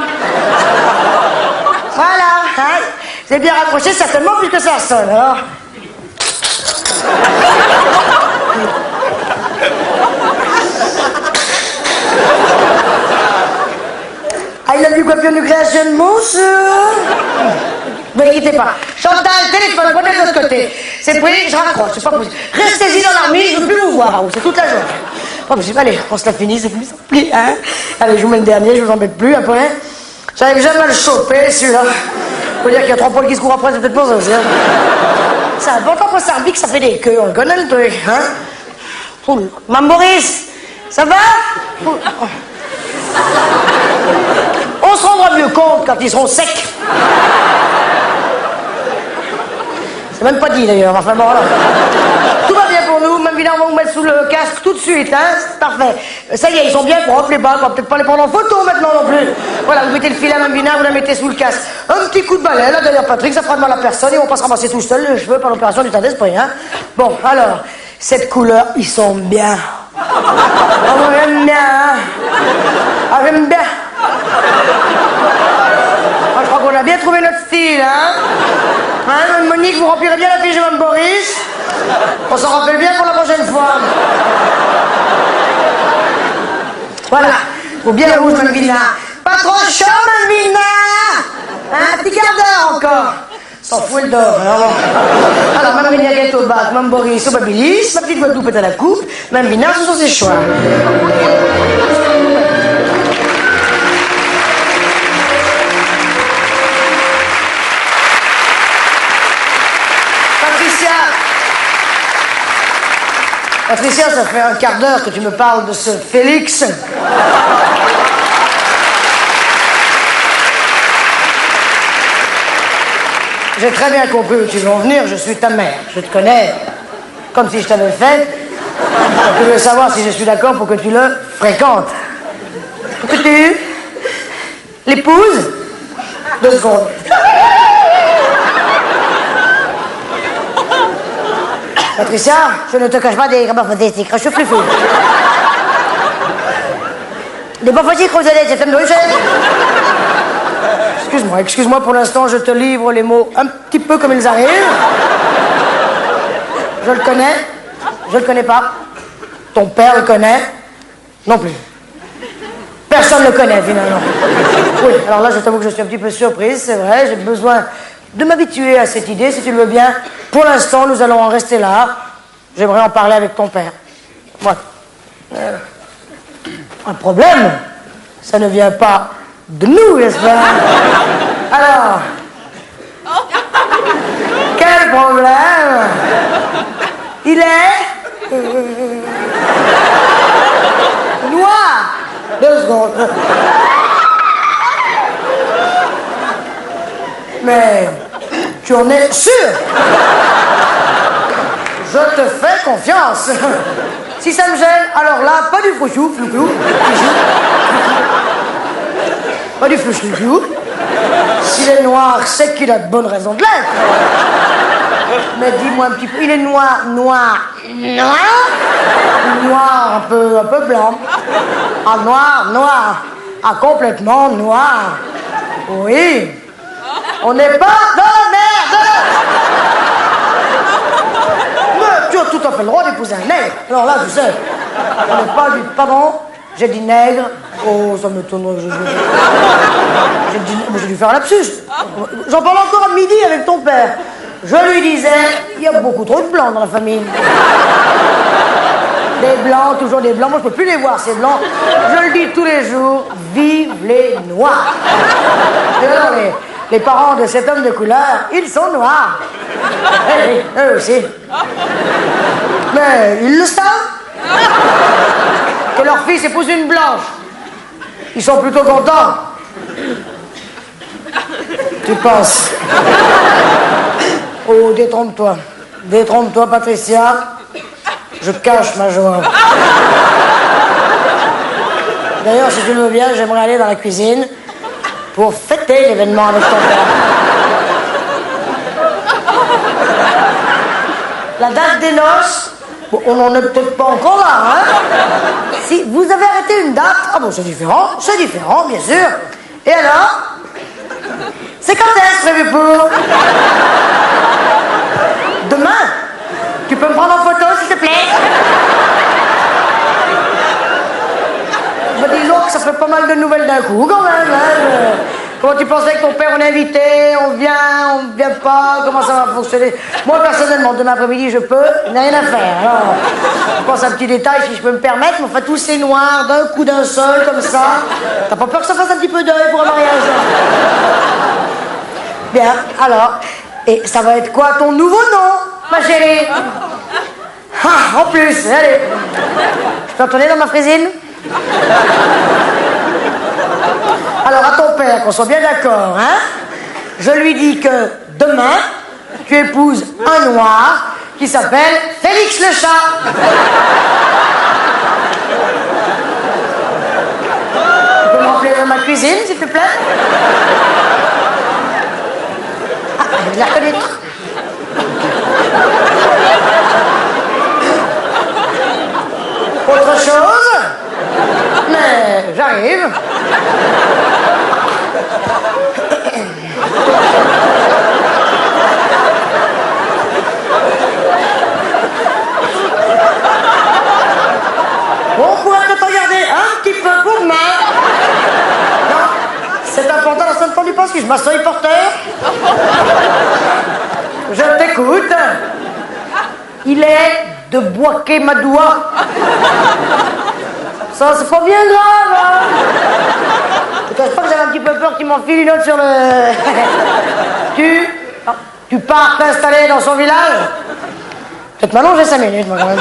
Voilà, hein. C'est bien raccroché, certainement, puisque ça sonne, alors. I love you, coiffure nucléation, mousse. Ne vous inquiétez pas. Chantal, téléphone, prenez de l'autre côté. C'est pris, je raccroche, c'est pas possible. Restez-y dans l'armée, je ne veux plus vous voir, c'est toute la journée. Oh, mais allez, on se la finit, c'est fini, ça plie, hein. Allez, je vous mets le dernier, je vous embête plus, après. J'arrive jamais à le choper, celui-là. Faut dire qu'il y a 3 poils qui se courent après, c'est peut-être pour ça aussi, hein. C'est important quand ça rebique, ça fait des queues, on le connaît le truc, hein. Mme Maurice, ça va? On se rendra mieux compte quand ils seront secs. C'est même pas dit d'ailleurs, enfin bon voilà. Tout va bien pour nous, même on va vous mettre sous le casque tout de suite, hein, c'est parfait. Ça y est, ils sont bien propres les bacs, on va peut-être pas les prendre en photo maintenant non plus. Voilà, vous mettez le fil à Mme Vina, vous la mettez sous le casque. Un petit coup de balai, là derrière Patrick, ça fera de mal à personne et on passe ramasser tout seul les cheveux par l'opération du teint d'esprit, hein. Bon, alors, cette couleur, ils sont bien. Oh, j'aime bien, hein. Ah, j'aime bien. Ah, je crois qu'on a bien trouvé notre style, hein. Hein, Monique, vous remplirez bien la fiche de Mme Boris. On s'en rappelle bien pour la prochaine fois. Voilà. Faut bien rouge, Mme Vina. Pas trop chaud, Mme Vina. Hein, un petit quart d'heure encore. S'en fout, elle dort. Alors, Mme Véniac est au bac, Mme Boris au babilis, ma petite Guadeloupe est à la coupe, Mme Vinard, ce sont ses choix. Patricia, ça fait un quart d'heure que tu me parles de ce Félix. J'ai très bien compris où tu veux en venir, je suis ta mère. Je te connais comme si je t'avais fait. Tu veux savoir si je suis d'accord pour que tu le fréquentes. Pour que tu l'épouses. 2 secondes. Patricia, je ne te cache pas des morphothétiques. Je suis fluffu. Des morphothétiques roselets, c'est fait de Bruxelles. Excuse-moi, pour l'instant, je te livre les mots un petit peu comme ils arrivent. Je le connais pas. Ton père le connaît, non plus. Personne ne le connaît, finalement. Oui, alors là, je t'avoue que je suis un petit peu surprise, c'est vrai, j'ai besoin de m'habituer à cette idée, si tu le veux bien. Pour l'instant, nous allons en rester là. J'aimerais en parler avec ton père. Moi. Un problème, ça ne vient pas de nous, n'est-ce pas? Alors, quel problème? Il est noir. 2 secondes. Mais tu en es sûr? Je te fais confiance. Si ça me gêne, alors là, pas du fouchou, flou-flou. Pas du flou-flou. S'il est noir, c'est qu'il a de bonnes raisons de l'être. Mais dis-moi un petit peu, il est noir, noir, un peu blanc. Ah, noir. Ah, complètement noir. Oui. On n'est pas dans la merde. Mais tu as tout à fait le droit d'épouser un nègre. Alors là, tu sais, on n'est pas du... Pardon, j'ai dit nègre. Oh, ça m'étonnerait. J'ai dû faire un lapsus. J'en parle encore à midi avec ton père. Je lui disais, il y a beaucoup trop de blancs dans la famille. Des blancs, toujours des blancs. Moi, je peux plus les voir, ces blancs. Je le dis tous les jours, vive les noirs. Et alors, les parents de cet homme de couleur, ils sont noirs. Oui, eux aussi. Mais ils le savent. Que leur fils épouse une blanche. Ils sont plutôt contents. Tu penses? Oh, détrompe-toi. Détrompe-toi, Patricia. Je cache ma joie. D'ailleurs, si tu le veux bien, j'aimerais aller dans la cuisine pour fêter l'événement avec ton père. La date des noces, bon, on n'en est peut-être pas encore là, hein? Si vous avez arrêté une date, ah bon, c'est différent, bien sûr. Et alors? C'est quand est-ce prévu pour? Demain? Tu peux me prendre en photo, s'il te plaît? Bah, disons que ça fait pas mal de nouvelles d'un coup, quand même, hein? Comment tu pensais que ton père, on est invité, on vient pas, comment ça va fonctionner? Moi, personnellement, demain après-midi, je peux, il n'y a rien à faire. Alors, je pense à un petit détail, si je peux me permettre, mais enfin, tous ces noirs, d'un coup, d'un seul, comme ça. T'as pas peur que ça fasse un petit peu d'œil pour un mariage? Bien, alors, et ça va être quoi ton nouveau nom, ma chérie? Ah, en plus, allez. Je peux retourner dans ma frésine? Alors, à ton père, qu'on soit bien d'accord, hein? Je lui dis que demain, tu épouses un noir qui s'appelle Félix le chat. Tu peux m'appeler dans ma cuisine, s'il te plaît? Ah, je la reconnais. Autre chose? Mais j'arrive. On pourrait peut-être regarder un petit peu pour demain. Non, c'est important, la seule fois du pense que je m'assois porteur. de Boaké Madoua. Ça, c'est pas bien grave, hein. Je te cache pas que j'avais un petit peu peur qu'il m'enfile une autre sur le... Tu pars t'installer dans son village? Peut-être maintenant, j'ai 5 minutes, moi, quand même.